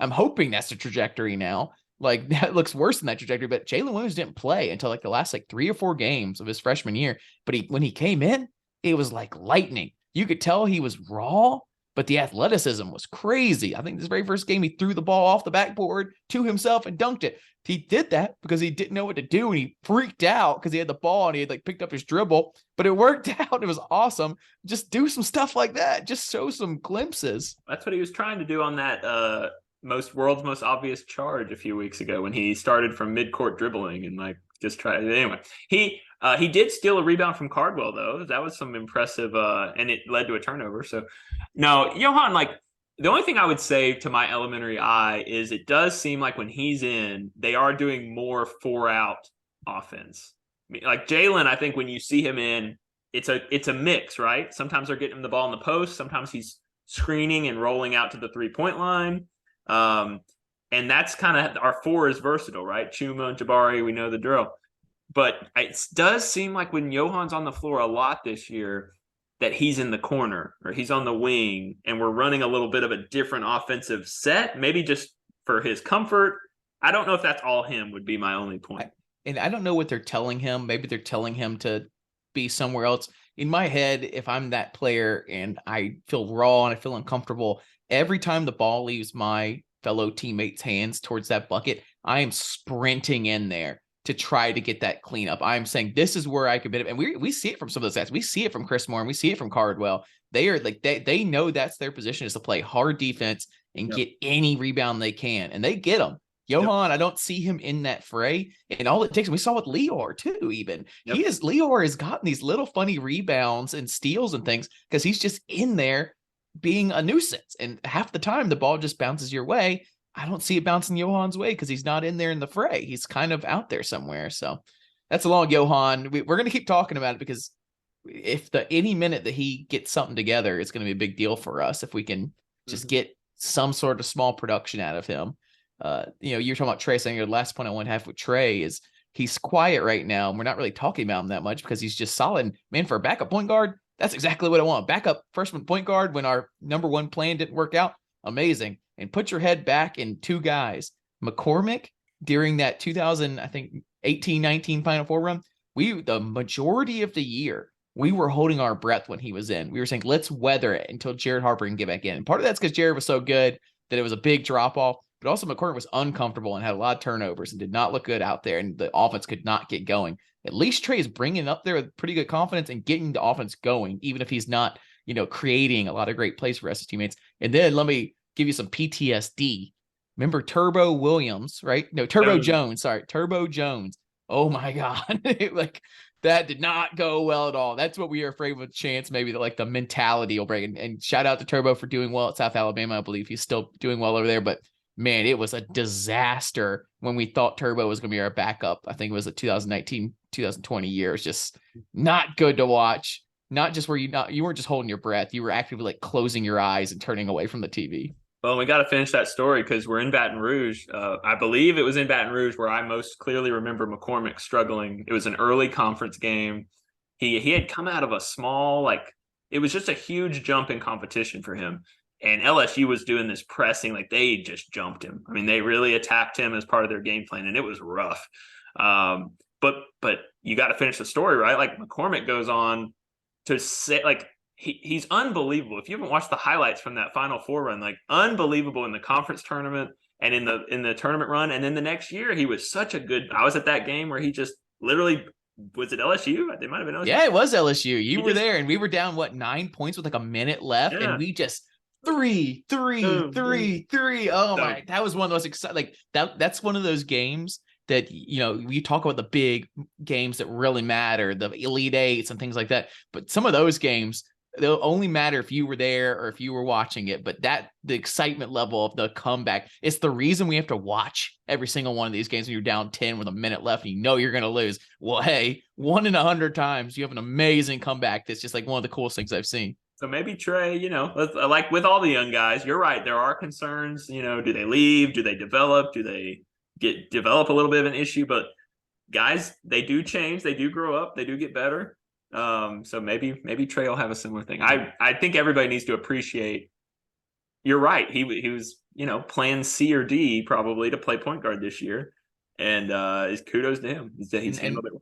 [SPEAKER 1] I'm hoping that's the trajectory now, like that looks worse than that trajectory. But Jalen Williams didn't play until like the last like 3 or 4 games of his freshman year. But when he came in, it was like lightning. You could tell he was raw, but the athleticism was crazy. I think this very first game, he threw the ball off the backboard to himself and dunked it. He did that because he didn't know what to do, and he freaked out because he had the ball and he had like picked up his dribble, but it worked out. It was awesome. Just do some stuff like that. Just show some glimpses.
[SPEAKER 2] That's what he was trying to do on that world's most obvious charge a few weeks ago when he started from midcourt dribbling and like just tried. Anyway, he did steal a rebound from Cardwell though. That was some impressive, and it led to a turnover. So no, Johan, like the only thing I would say to my elementary eye is it does seem like when he's in, they are doing more 4-out offense. Like Jalen, I think when you see him in, it's a mix, right? Sometimes they're getting him the ball in the post. Sometimes he's screening and rolling out to the 3-point line. And that's kind of our 4 is versatile, right? Chuma and Jabari, we know the drill. But it does seem like when Johan's on the floor a lot this year, that he's in the corner or he's on the wing and we're running a little bit of a different offensive set, maybe just for his comfort. I don't know if that's all him would be my only point.
[SPEAKER 1] And I don't know what they're telling him. Maybe they're telling him to be somewhere else. In my head, if I'm that player and I feel raw and I feel uncomfortable, every time the ball leaves my fellow teammates' hands towards that bucket, I am sprinting in there to try to get that cleanup. I'm saying this is where I could benefit. And we see it from some of those guys. We see it from Chris Moore and we see it from Cardwell. They are like, they know that's their position is to play hard defense and get any rebound they can. And they get them. Johan, I don't see him in that fray. And all it takes, and we saw with Lior too, even. Lior has gotten these little funny rebounds and steals and things because he's just in there being a nuisance. And half the time the ball just bounces your way. I don't see it bouncing Johan's way because he's not in there in the fray. He's kind of out there somewhere. So that's a long Johan. We're going to keep talking about it because if any minute that he gets something together, it's going to be a big deal for us if we can just get some sort of small production out of him. You're talking about Trey, saying your last point I want to have with Trey is he's quiet right now. And we're not really talking about him that much because he's just solid. Man, for a backup point guard, that's exactly what I want. Backup freshman point guard when our number one plan didn't work out. Amazing. And put your head back in 2 guys. McCormick, during that 18-19 Final Four run, the majority of the year, we were holding our breath when he was in. We were saying, let's weather it until Jared Harper can get back in. And part of that's because Jared was so good that it was a big drop-off. But also McCormick was uncomfortable and had a lot of turnovers and did not look good out there. And the offense could not get going. At least Trey is bringing it up there with pretty good confidence and getting the offense going, even if he's not, creating a lot of great plays for his teammates. And then let me give you some PTSD. Remember Turbo Williams, right? No, Turbo Jones. Sorry, Turbo Jones. Oh my God. Like that did not go well at all. That's what we are afraid with Chance. Maybe that like the mentality will break. And shout out to Turbo for doing well at South Alabama. I believe he's still doing well over there, but man, it was a disaster when we thought Turbo was going to be our backup. I think it was a 2019, 2020 year. It's just not good to watch. Not just where you weren't just holding your breath. You were actively like closing your eyes and turning away from the TV.
[SPEAKER 2] Well, we got to finish that story because we're in Baton Rouge. I believe it was in Baton Rouge where I most clearly remember McCormick struggling. It was an early conference game. He had come out of a small, it was just a huge jump in competition for him. And LSU was doing this pressing, they just jumped him. I mean, they really attacked him as part of their game plan, and it was rough. But you got to finish the story, right? McCormick goes on to say, he's unbelievable. If you haven't watched the highlights from that Final Four run, unbelievable in the conference tournament and in the tournament run. And then the next year, he was such a good. I was at that game where he just literally. Was it LSU? They might have been LSU.
[SPEAKER 1] Yeah, it was LSU. You were there, and we were down 9 points with a minute left, and we just. Three. Oh my! That was one of those exciting. That's one of those games that you talk about the big games that really matter, the Elite Eights and things like that. But some of those games they'll only matter if you were there or if you were watching it. But the excitement level of the comeback, it's the reason we have to watch every single one of these games when you're down 10 with a minute left and you're going to lose. Well, hey, 1 in 100 times you have an amazing comeback. That's just one of the coolest things I've seen.
[SPEAKER 2] So maybe Trey, like with all the young guys, you're right. There are concerns, do they leave? Do they develop? Do they develop a little bit of an issue? But guys, they do change. They do grow up. They do get better. So maybe Trey will have a similar thing. I think everybody needs to appreciate you're right. He was, plan C or D probably to play point guard this year. And is kudos to him. He's handled it.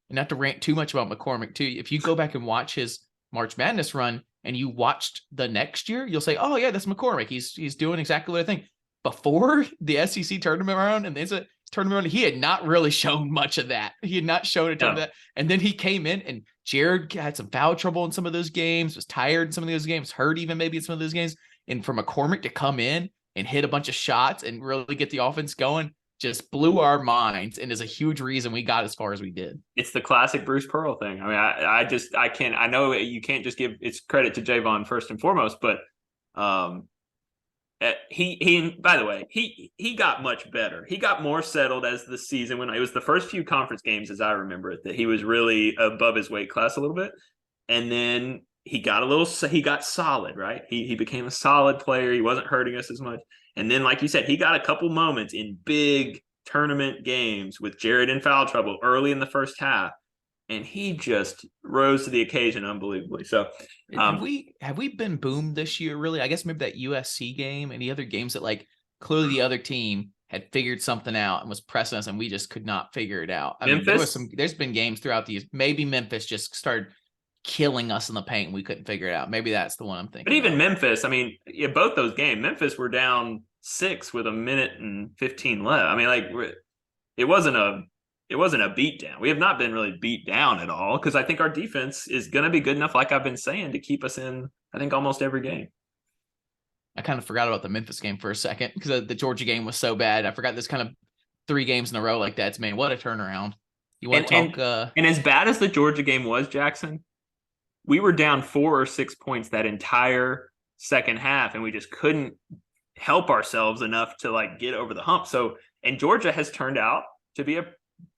[SPEAKER 1] Not to rant too much about McCormick too. If you go back and watch his March Madness run and you watched the next year, you'll say, "Oh yeah, that's McCormick. He's doing exactly what I think." Before the SEC tournament round and the tournament round, he had not really shown much of that. He had not shown a ton of that. And then he came in, and Jared had some foul trouble in some of those games, was tired in some of those games, hurt even maybe in some of those games. And for McCormick to come in and hit a bunch of shots and really get the offense going just blew our minds and is a huge reason we got as far as we did.
[SPEAKER 2] It's the classic Bruce Pearl thing. I mean, I can't, I know you can't just give it's credit to Javon first and foremost, but he by the way, he got much better. He got more settled as the season went. It was the first few conference games, as I remember it, that he was really above his weight class a little bit. And then he got solid, right? He became a solid player. He wasn't hurting us as much. And then, like you said, he got a couple moments in big tournament games with Jared in foul trouble early in the first half, and he just rose to the occasion unbelievably. So,
[SPEAKER 1] have we been boomed this year? Really, I guess maybe that USC game, any other games that like clearly the other team had figured something out and was pressing us, and we just could not figure it out. I mean, there's been games throughout these. Maybe Memphis just started killing us in the paint and we couldn't figure it out. Maybe that's the one I'm thinking.
[SPEAKER 2] But even Memphis, I mean, both those games, Memphis were down 6 with 1:15 left. I mean, like it wasn't a beatdown. We have not been really beat down at all because I think our defense is going to be good enough, like I've been saying, to keep us in, I think, almost every game.
[SPEAKER 1] I kind of forgot about the Memphis game for a second because the Georgia game was so bad. I forgot this kind of 3 games in a row like that. Man, what a turnaround. You want to talk?
[SPEAKER 2] And as bad as the Georgia game was, Jackson, we were down 4 or 6 points that entire second half, and we just couldn't help ourselves enough to like get over the hump. So, and Georgia has turned out to be a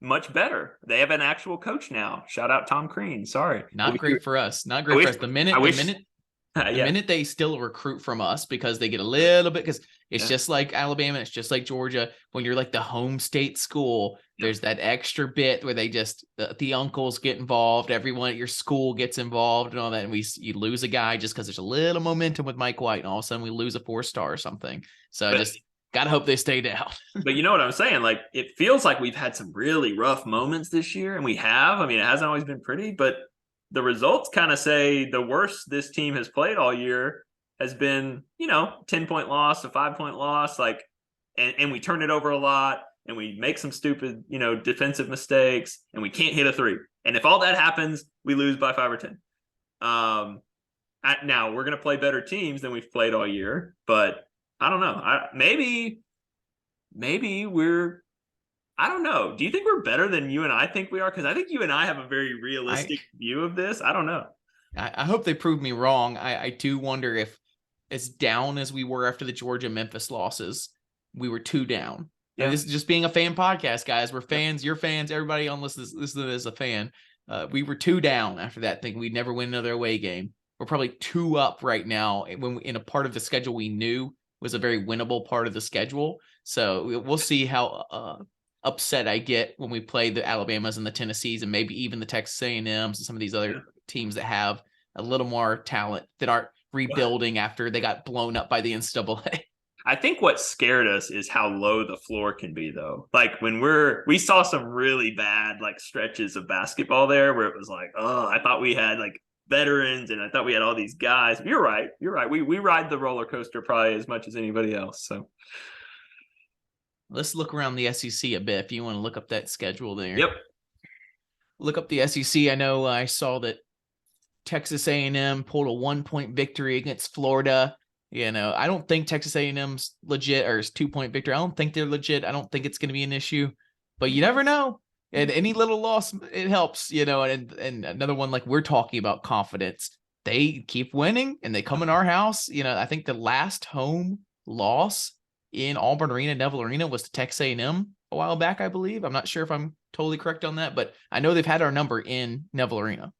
[SPEAKER 2] much better. They have an actual coach now. Shout out Tom Crean. Sorry,
[SPEAKER 1] not great for us. Not great for us. The minute they still recruit from us because they get a little bit because it's just like Alabama, it's just like Georgia. When you're like the home state school, there's that extra bit where they just the uncles get involved, everyone at your school gets involved and all that, and you lose a guy just because there's a little momentum with Mike White, and all of a sudden we lose a 4-star or something. So I just gotta hope they stay down.
[SPEAKER 2] But you know what I'm saying? Like it feels like we've had some really rough moments this year, and we have. I mean, it hasn't always been pretty, but the results kind of say the worst this team has played all year has been, 10-point loss, a 5-point loss, like, and we turn it over a lot and we make some stupid, defensive mistakes and we can't hit a 3. And if all that happens, we lose by 5 or 10. Now we're going to play better teams than we've played all year, but I don't know. Maybe we're, I don't know. Do you think we're better than you and I think we are? Because I think you and I have a very realistic view of this. I don't know.
[SPEAKER 1] I hope they prove me wrong. I do wonder if as down as we were after the Georgia-Memphis losses, we were 2 down. Yeah. And this is just being a fan podcast, guys. We're fans. You're fans. Everybody on listen is a fan. We were 2 down after that, thinking we'd never win another away game. We're probably 2 up right now when in a part of the schedule we knew was a very winnable part of the schedule. So we'll see how upset I get when we play the Alabamas and the Tennessees and maybe even the Texas A&Ms and some of these other teams that have a little more talent that aren't rebuilding after they got blown up by the NCAA.
[SPEAKER 2] I think what scared us is how low the floor can be, though. Like when we saw some really bad like stretches of basketball there where it was like, oh, I thought we had like veterans and I thought we had all these guys. You're right. We ride the roller coaster probably as much as anybody else. So
[SPEAKER 1] let's look around the SEC a bit if you want to look up that schedule there.
[SPEAKER 2] Yep.
[SPEAKER 1] Look up the SEC. I know I saw that Texas A&M pulled a 1-point victory against Florida. I don't think Texas A&M's legit or is 2-point victory. I don't think they're legit. I don't think it's going to be an issue, but you never know. And any little loss, it helps, and another one, like we're talking about confidence. They keep winning and they come in our house. I think the last home loss in Auburn Arena, Neville Arena, was to Texas A&M a while back, I believe. I'm not sure if I'm totally correct on that, but I know they've had our number in Neville Arena.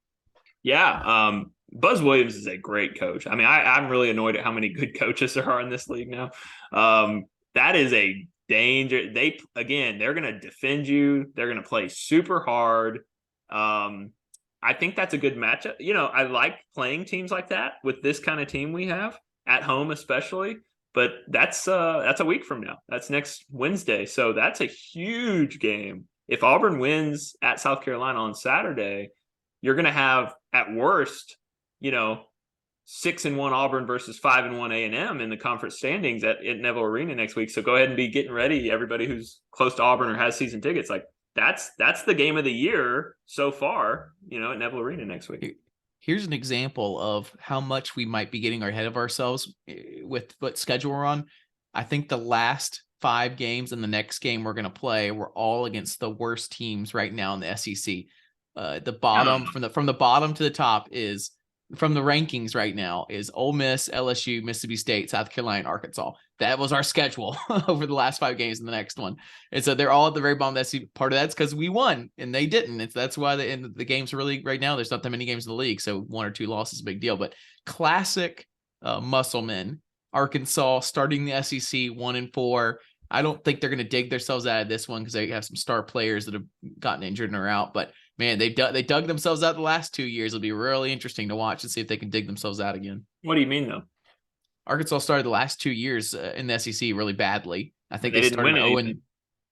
[SPEAKER 1] Yeah.
[SPEAKER 2] Buzz Williams is a great coach. I mean, I'm really annoyed at how many good coaches there are in this league now. That is a danger. They're going to defend you. They're going to play super hard. I think that's a good matchup. I like playing teams like that with this kind of team we have. at home, especially. But that's a week from now. That's next Wednesday. So that's a huge game. If Auburn wins at South Carolina on Saturday, you're going to have at worst, 6-1 Auburn versus 5-1 A&M in the conference standings at Neville Arena next week. So go ahead and be getting ready. Everybody who's close to Auburn or has season tickets, like that's the game of the year so far, at Neville Arena next week.
[SPEAKER 1] Here's an example of how much we might be getting ahead of ourselves with what schedule we're on. I think the last 5 games and the next game we're going to play, we're all against the worst teams right now in the SEC. The bottom from the bottom to the top is from the rankings right now is Ole Miss, LSU, Mississippi State, South Carolina, Arkansas. That was our schedule over the last 5 games in the next one. And so they're all at the very bottom. That's part of that's because we won and they didn't. That's why the games are really right now. There's not that many games in the league. So 1 or 2 losses is a big deal, but classic Musclemen, Arkansas starting the SEC 1-4. I don't think they're going to dig themselves out of this one because they have some star players that have gotten injured and are out, but man, they dug themselves out the last 2 years. It'll be really interesting to watch and see if they can dig themselves out again.
[SPEAKER 2] What do you mean, though?
[SPEAKER 1] Arkansas started the last 2 years in the SEC really badly. I think
[SPEAKER 2] they
[SPEAKER 1] didn't
[SPEAKER 2] win anything.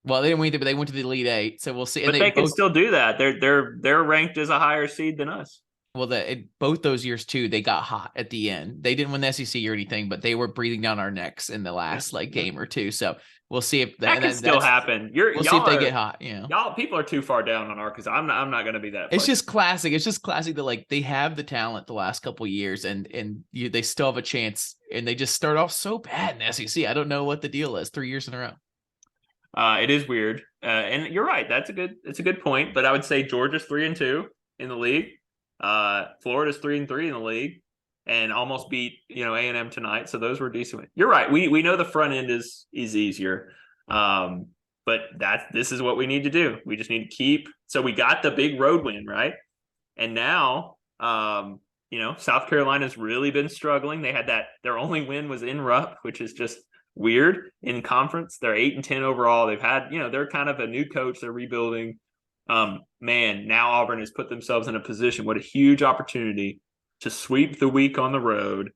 [SPEAKER 1] Well, they didn't win anything, but they went to the Elite Eight. So we'll see.
[SPEAKER 2] But they can still do that. They're ranked as a higher seed than us.
[SPEAKER 1] Well, both those years too, they got hot at the end. They didn't win the SEC or anything, but they were breathing down our necks in the last game or two. So we'll see if
[SPEAKER 2] that can still happen.
[SPEAKER 1] We'll see if they get hot.
[SPEAKER 2] Y'all people are too far down on Arkansas. I'm not going to be that.
[SPEAKER 1] It's just classic. It's just classic that they have the talent the last couple of years, and they still have a chance, and they just start off so bad in the SEC. I don't know what the deal is. 3 years in a row.
[SPEAKER 2] It is weird, and you're right. It's a good point. But I would say Georgia's 3-2 in the league. Florida's 3-3 in the league, and almost beat A&M tonight. So those were decent. You're right. We know the front end is easier, but this is what we need to do. We just need to keep. So we got the big road win, right? And now, South Carolina's really been struggling. They had their only win was in Rupp, which is just weird in conference. They're 8-10 overall. They've had they're kind of a new coach. They're rebuilding. Man, now Auburn has put themselves in a position. What a huge opportunity to sweep the week on the road.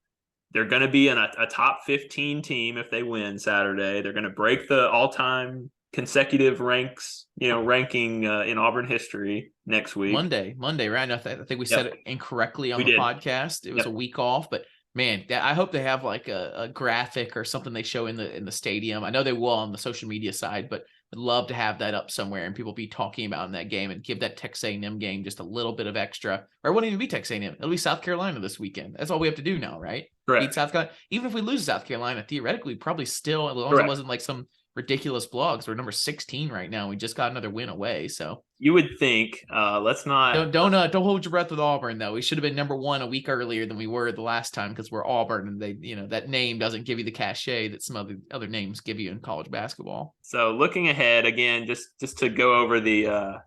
[SPEAKER 2] They're going to be in a top 15 team if they win Saturday. They're going to break the all-time consecutive ranking in Auburn history next week.
[SPEAKER 1] Monday, right? I think we said it incorrectly on the podcast. It was a week off, but man, I hope they have a graphic or something they show in the stadium. I know they will on the social media side, but I'd love to have that up somewhere and people be talking about in that game and give that Texas A&M game just a little bit of extra. Or it won't even be Texas A&M. It'll be South Carolina this weekend. That's all we have to do now, right?
[SPEAKER 2] Correct.
[SPEAKER 1] Beat South Carolina. Even if we lose South Carolina, theoretically, probably still, as long as it wasn't some ridiculous blogs. We're number 16 right now. We just got another win away. So
[SPEAKER 2] you would think, let's not
[SPEAKER 1] don't hold your breath with Auburn though. We should have been number 1 a week earlier than we were the last time because we're Auburn, and they, that name doesn't give you the cachet that some other names give you in college basketball.
[SPEAKER 2] So looking ahead again, just to go over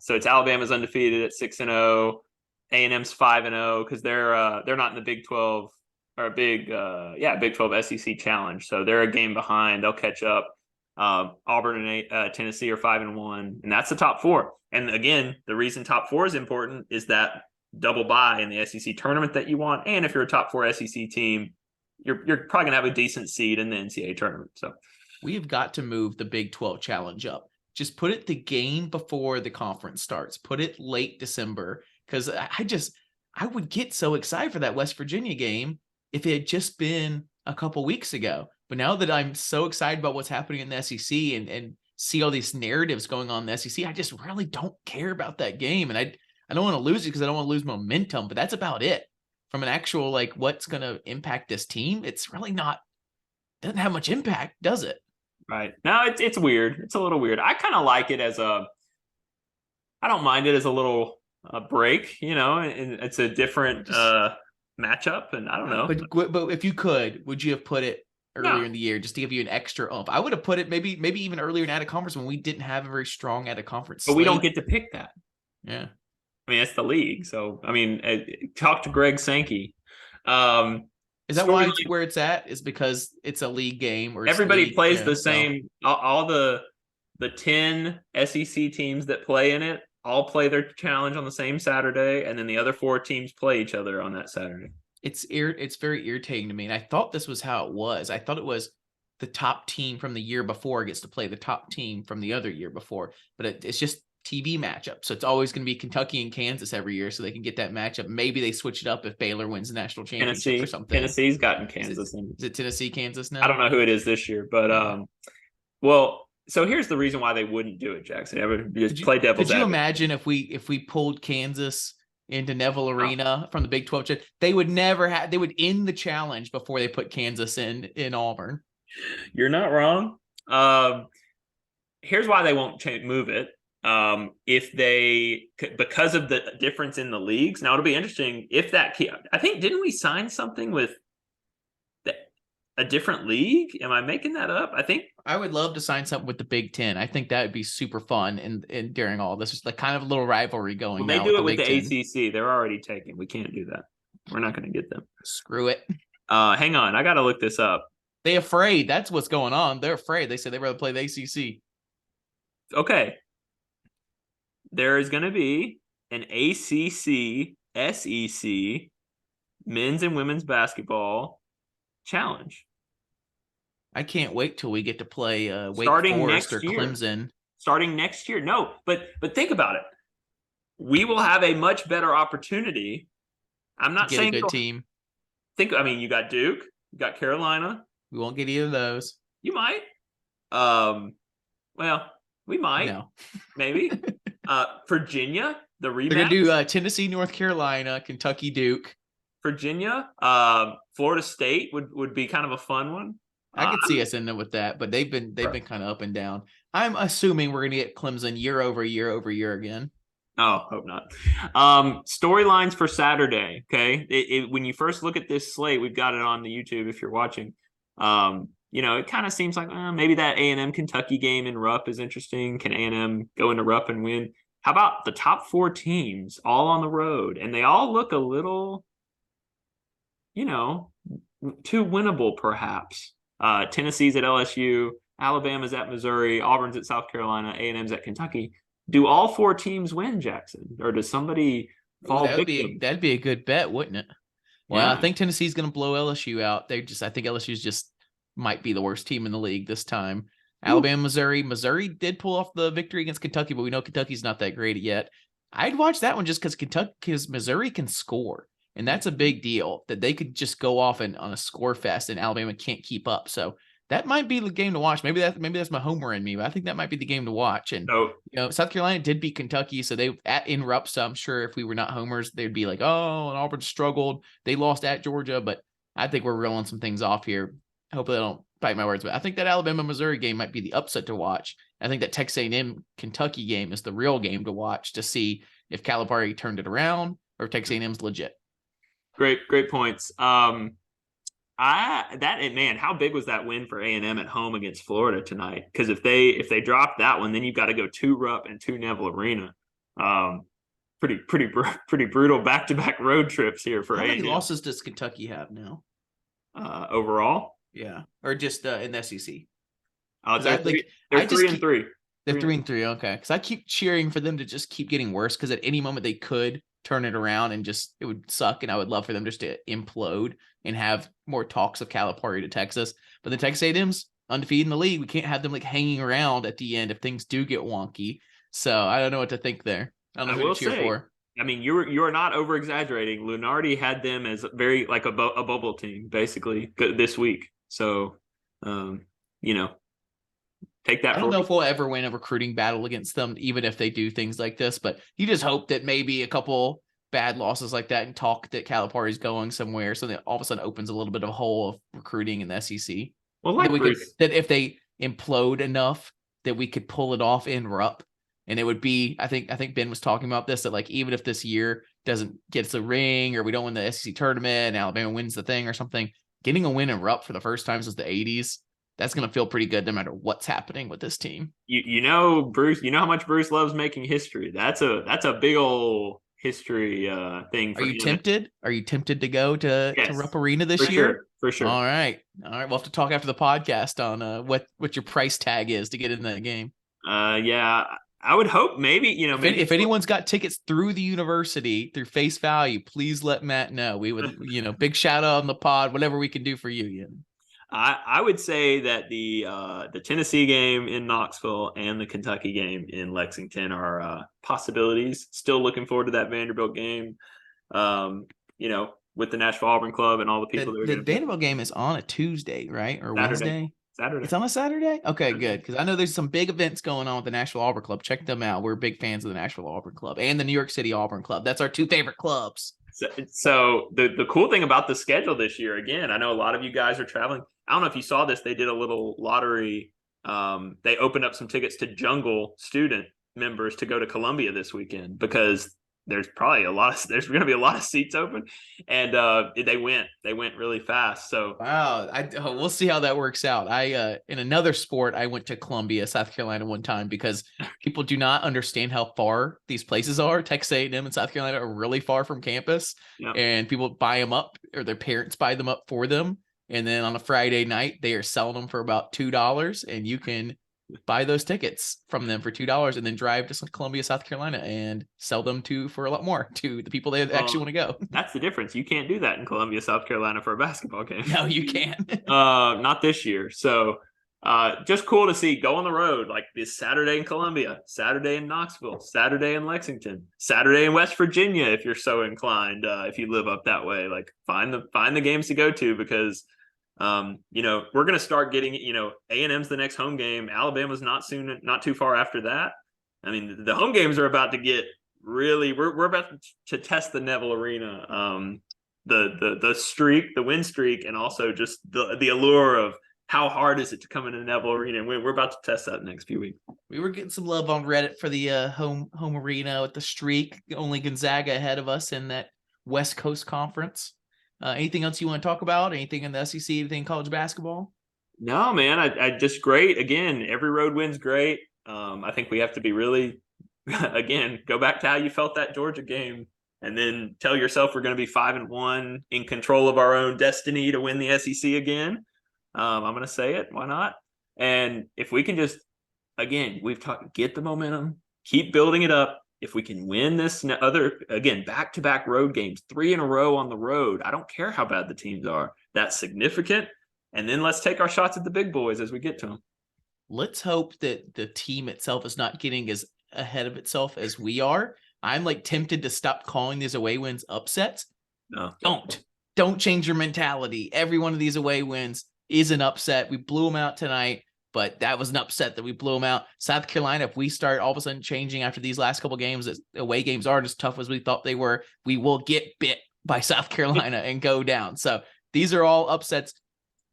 [SPEAKER 2] so it's Alabama's undefeated at 6-0, A&M's 5-0 because they're not in the Big 12 or Big 12 SEC challenge, so they're a game behind. They'll catch up. Auburn and Tennessee are 5-1, and that's the top 4. And again, the reason top 4 is important is that double bye in the SEC tournament that you want. And if you're a top 4 SEC team, you're probably gonna have a decent seed in the NCAA tournament. So
[SPEAKER 1] we have got to move the Big 12 challenge up. Just put it the game before the conference starts. Put it late December, because I would get so excited for that West Virginia game if it had just been a couple weeks ago. But now that I'm so excited about what's happening in the SEC and see all these narratives going on in the SEC, I just really don't care about that game. And I don't want to lose it because I don't want to lose momentum, but that's about it. From an actual, what's going to impact this team, it's really doesn't have much impact, does it?
[SPEAKER 2] Right. No, it's weird. It's a little weird. I kind of like it I don't mind it as a little break, and it's a different matchup, and I don't know.
[SPEAKER 1] But if you could, would you have put it earlier in the year just to give you an extra oomph? I would have put it maybe even earlier in out-of-conference when we didn't have a very strong out-of-conference
[SPEAKER 2] slate. But we don't get to pick that.
[SPEAKER 1] Yeah.
[SPEAKER 2] I mean, it's the league. So, I mean, talk to Greg Sankey.
[SPEAKER 1] Is that why it's where it's at? Is because it's a league game? Or
[SPEAKER 2] everybody plays the same. All the 10 SEC teams that play in it all play their challenge on the same Saturday, and then the other 4 teams play each other on that Saturday.
[SPEAKER 1] It's very irritating to me. And I thought this was how it was. I thought it was the top team from the year before gets to play the top team from the other year before, but it's just TV matchup. So it's always going to be Kentucky and Kansas every year, so they can get that matchup. Maybe they switch it up if Baylor wins the national championship or something.
[SPEAKER 2] Tennessee's gotten Kansas.
[SPEAKER 1] Is it Tennessee, Kansas now?
[SPEAKER 2] I don't know who it is this year, but well, so here's the reason why they wouldn't do it, Jackson. I would just play devil's advocate.
[SPEAKER 1] Could you imagine if we pulled Kansas into Neville Arena from the Big 12? They would they would end the challenge before they put Kansas in Auburn.
[SPEAKER 2] You're not wrong. Here's why they won't move it. If they, because of the difference in the leagues. Now it'll be interesting if I think, didn't we sign something with a different league? Am I making that up? I think
[SPEAKER 1] I would love to sign something with the Big Ten. I think that would be super fun. And during all this, it's like kind of a little rivalry going.
[SPEAKER 2] Well, they do it with the ACC. They're already taken. We can't do that. We're not going to get them.
[SPEAKER 1] Screw it.
[SPEAKER 2] Hang on. I got to look this up.
[SPEAKER 1] They afraid. That's what's going on. They're afraid. They said they'd rather play the ACC.
[SPEAKER 2] Okay. There is going to be an ACC, SEC, men's and women's basketball challenge.
[SPEAKER 1] I can't wait till we get to play Wake Forest or Clemson.
[SPEAKER 2] Starting next year. No, but think about it. We will have a much better opportunity. I'm not saying
[SPEAKER 1] a good team.
[SPEAKER 2] You got Duke, you got Carolina.
[SPEAKER 1] We won't get either of those.
[SPEAKER 2] You might. Well, we might. No. Maybe. Virginia, the rematch.
[SPEAKER 1] They're gonna do Tennessee, North Carolina, Kentucky, Duke.
[SPEAKER 2] Virginia, Florida State would be kind of a fun one.
[SPEAKER 1] I could see us in there with that, but they've been kind of up and down. I'm assuming we're gonna get Clemson year over year again.
[SPEAKER 2] Oh, hope not. Storylines for Saturday. Okay, when you first look at this slate, we've got it on the YouTube if you're watching. It kind of seems like maybe that A&M Kentucky game in Rupp is interesting. Can A&M go into Rupp and win? How about the top 4 teams all on the road? And they all look a little, too winnable perhaps. Tennessee's at LSU, Alabama's at Missouri, Auburn's at South Carolina, A&M's at Kentucky. Do all 4 teams win, Jackson? Or does somebody fall victim?
[SPEAKER 1] That'd be a good bet, wouldn't it? Well, yeah. I think Tennessee's going to blow LSU out. I think LSU's just might be the worst team in the league this time. Ooh. Alabama, Missouri did pull off the victory against Kentucky, but we know Kentucky's not that great yet. I'd watch that one just because Missouri can score, and that's a big deal that they could just go off on a score fest, and Alabama can't keep up. So that might be the game to watch. Maybe that's my homer in me, but I think that might be the game to watch. And South Carolina did beat Kentucky, so they in Rupp. So I'm sure if we were not homers, they'd be like, oh, and Auburn struggled. They lost at Georgia, but I think we're reeling some things off here. Hopefully I don't bite my words, but I think that Alabama-Missouri game might be the upset to watch. I think that Texas A&M Kentucky game is the real game to watch to see if Calipari turned it around or if Texas A&M's legit.
[SPEAKER 2] Great points. How big was that win for A&M at home against Florida tonight? Because if they drop that one, then you've got to go 2 Rupp and 2 Neville Arena. Pretty brutal back-to-back road trips here for A&M.
[SPEAKER 1] How many losses does Kentucky have now?
[SPEAKER 2] Overall?
[SPEAKER 1] Yeah, or just in the SEC.
[SPEAKER 2] They're 3-3.
[SPEAKER 1] They're 3-3. Okay, because I keep cheering for them to just keep getting worse. Because at any moment they could turn it around and it would suck. And I would love for them just to implode and have more talks of Calipari to Texas. But the Texas A&M's undefeated in the league. We can't have them hanging around at the end if things do get wonky. So I don't know what to think there. I don't know who to cheer for.
[SPEAKER 2] I mean, you're not over exaggerating. Lunardi had them as very like a bubble team basically this week. So, take that.
[SPEAKER 1] I don't know if we'll ever win a recruiting battle against them, even if they do things like this. But you just hope that maybe a couple bad losses like that and talk that Calipari's going somewhere, so that all of a sudden opens a little bit of a hole of recruiting in the SEC.
[SPEAKER 2] Well,
[SPEAKER 1] that if they implode enough that we could pull it off in Rupp. And it would be, I think Ben was talking about this, that like even if this year doesn't get the ring or we don't win the SEC tournament and Alabama wins the thing or something, getting a win in Rupp for the first time since the 80s, that's going to feel pretty good no matter what's happening with this team.
[SPEAKER 2] Bruce, how much Bruce loves making history. That's a big old history thing.
[SPEAKER 1] Are you tempted? Are you tempted to go to Rupp Arena this year?
[SPEAKER 2] For sure.
[SPEAKER 1] All right. We'll have to talk after the podcast on what your price tag is to get in that game.
[SPEAKER 2] Yeah. I would hope maybe, maybe
[SPEAKER 1] if anyone's got tickets through the university through face value, please let Matt know. We would, big shout out on the pod, whatever we can do for you.
[SPEAKER 2] I would say that the Tennessee game in Knoxville and the Kentucky game in Lexington are possibilities. Still looking forward to that Vanderbilt game. With the Nashville Auburn Club and all the people that are
[SPEAKER 1] The
[SPEAKER 2] going to
[SPEAKER 1] Vanderbilt game is on a Tuesday, right? Or
[SPEAKER 2] Saturday.
[SPEAKER 1] Wednesday?
[SPEAKER 2] Saturday.
[SPEAKER 1] It's on a Saturday? Okay, good. Because I know there's some big events going on with the Nashville Auburn Club. Check them out. We're big fans of the Nashville Auburn Club and the New York City Auburn Club. That's our two favorite clubs.
[SPEAKER 2] So the cool thing about the schedule this year, again, I know a lot of you guys are traveling. I don't know if you saw this. They did a little lottery. They opened up some tickets to Jungle student members to go to Columbia this weekend because there's probably there's going to be a lot of seats open, and they went really fast. So
[SPEAKER 1] wow, we'll see how that works out. In another sport, I went to Columbia, South Carolina one time because people do not understand how far these places are. Texas A&M and South Carolina are really far from campus, and people buy them up, or their parents buy them up for them. And then on a Friday night, they are selling them for about $2, and you can buy those tickets from them for $2 and then drive to Columbia, South Carolina and sell them for a lot more to the people that actually want to go.
[SPEAKER 2] That's the difference. You can't do that in Columbia, South Carolina for a basketball game.
[SPEAKER 1] No, you can't.
[SPEAKER 2] Not this year. So just cool to see. Go on the road like this Saturday in Columbia, Saturday in Knoxville, Saturday in Lexington, Saturday in West Virginia if you're so inclined. If you live up that way, like find the games to go to because we're going to start getting, A&M's the next home game. Alabama's not too far after that. I mean, the home games are about to get really, we're about to test the Neville Arena, the streak, the win streak, and also just the allure of how hard is it to come into Neville Arena. And we're about to test that in the next few weeks.
[SPEAKER 1] We were getting some love on Reddit for the home arena with the streak. Only Gonzaga ahead of us in that West Coast Conference. Anything else you want to talk about? Anything in the SEC? Anything in college basketball?
[SPEAKER 2] No, man. I just great. Again, every road win's great. I think we have to be really, again, go back to how you felt that Georgia game, and then tell yourself we're going to be 5-1 in control of our own destiny to win the SEC again. I'm going to say it. Why not? And if we can just, again, we've talked, get the momentum, keep building it up. If we can win this again, back-to-back road games, 3 in a row on the road, I don't care how bad the teams are. That's significant. And then let's take our shots at the big boys as we get to them.
[SPEAKER 1] Let's hope that the team itself is not getting as ahead of itself as we are. I'm tempted to stop calling these away wins upsets.
[SPEAKER 2] No.
[SPEAKER 1] Don't change your mentality. Every one of these away wins is an upset. We blew them out tonight, but that was an upset that we blew them out. South Carolina, if we start all of a sudden changing after these last couple games, that away games aren't as tough as we thought they were, we will get bit by South Carolina and go down. So these are all upsets.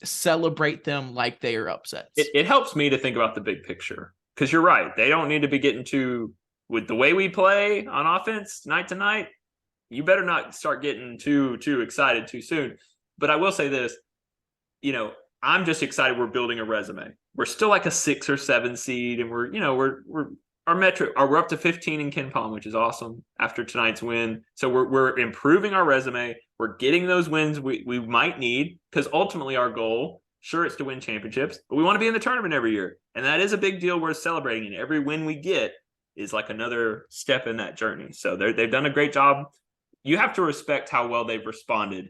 [SPEAKER 1] Celebrate them like they are upsets.
[SPEAKER 2] It helps me to think about the big picture because you're right. They don't need to be getting with the way we play on offense night to night. You better not start getting too excited too soon. But I will say this, I'm just excited we're building a resume. We're still like a 6 or 7 seed, and we're up to 15 in KenPom, which is awesome after tonight's win. So we're improving our resume. We're getting those wins we might need because ultimately our goal, sure, it's to win championships, but we want to be in the tournament every year, and that is a big deal. We're celebrating, and every win we get is like another step in that journey. So they've done a great job. You have to respect how well they've responded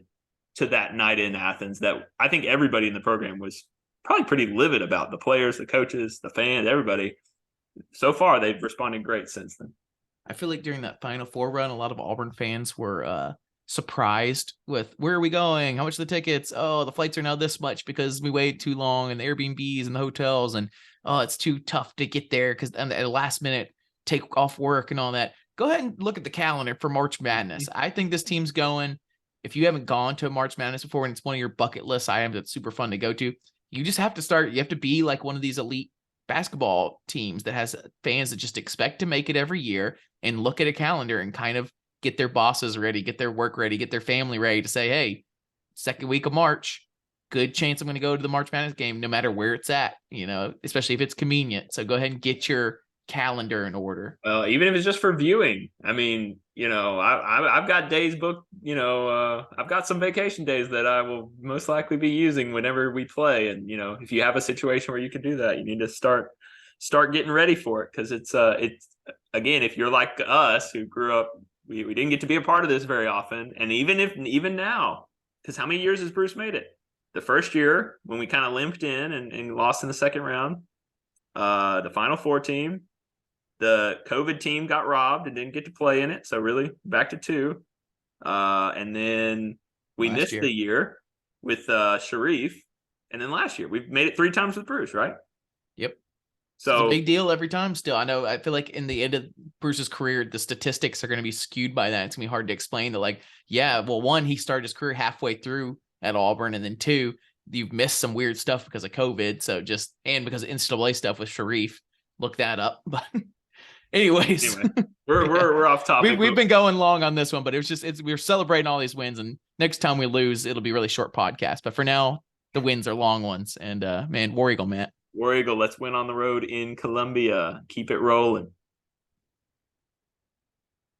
[SPEAKER 2] to that night in Athens that I think everybody in the program was probably pretty livid about. The players, the coaches, the fans, everybody. So far, they've responded great since then.
[SPEAKER 1] I feel like during that Final Four run, a lot of Auburn fans were surprised with, where are we going? How much are the tickets? Oh, the flights are now this much because we waited too long, and the Airbnbs and the hotels, and oh, it's too tough to get there because at the last minute, take off work and all that. Go ahead and look at the calendar for March Madness. I think this team's going. If you haven't gone to a March Madness before and it's one of your bucket list items that's super fun to go to, you just have to start. You have to be like one of these elite basketball teams that has fans that just expect to make it every year and look at a calendar and kind of get their bosses ready, get their work ready, get their family ready to say, hey, second week of March, good chance I'm going to go to the March Madness game no matter where it's at, especially if it's convenient. So go ahead and get your calendar in order.
[SPEAKER 2] Well, even if it's just for viewing. I mean, I've got days booked, I've got some vacation days that I will most likely be using whenever we play. And, if you have a situation where you can do that, you need to start start getting ready for it, because it's again, if you're like us who grew up, we didn't get to be a part of this very often, and even now, because how many years has Bruce made it? The first year when we kind of limped in and lost in the second round, the Final Four team, the COVID team got robbed and didn't get to play in it, so really back to 2, and then we missed the year with Sharif, and then last year we've made it 3 times with Bruce, right?
[SPEAKER 1] Yep.
[SPEAKER 2] So
[SPEAKER 1] it's a big deal every time still. I feel like in the end of Bruce's career, the statistics are going to be skewed by that. It's going to be hard to explain that, like, yeah, well, 1, he started his career halfway through at Auburn, and then 2, you've missed some weird stuff because of COVID. So and because of NCAA stuff with Sharif, look that up. But anyways,
[SPEAKER 2] we're off topic.
[SPEAKER 1] We've been going long on this one, but we're celebrating all these wins, and next time we lose, it'll be a really short podcast. But for now, the wins are long ones, and man, War Eagle, Matt.
[SPEAKER 2] War Eagle, let's win on the road in Columbia. Keep it rolling.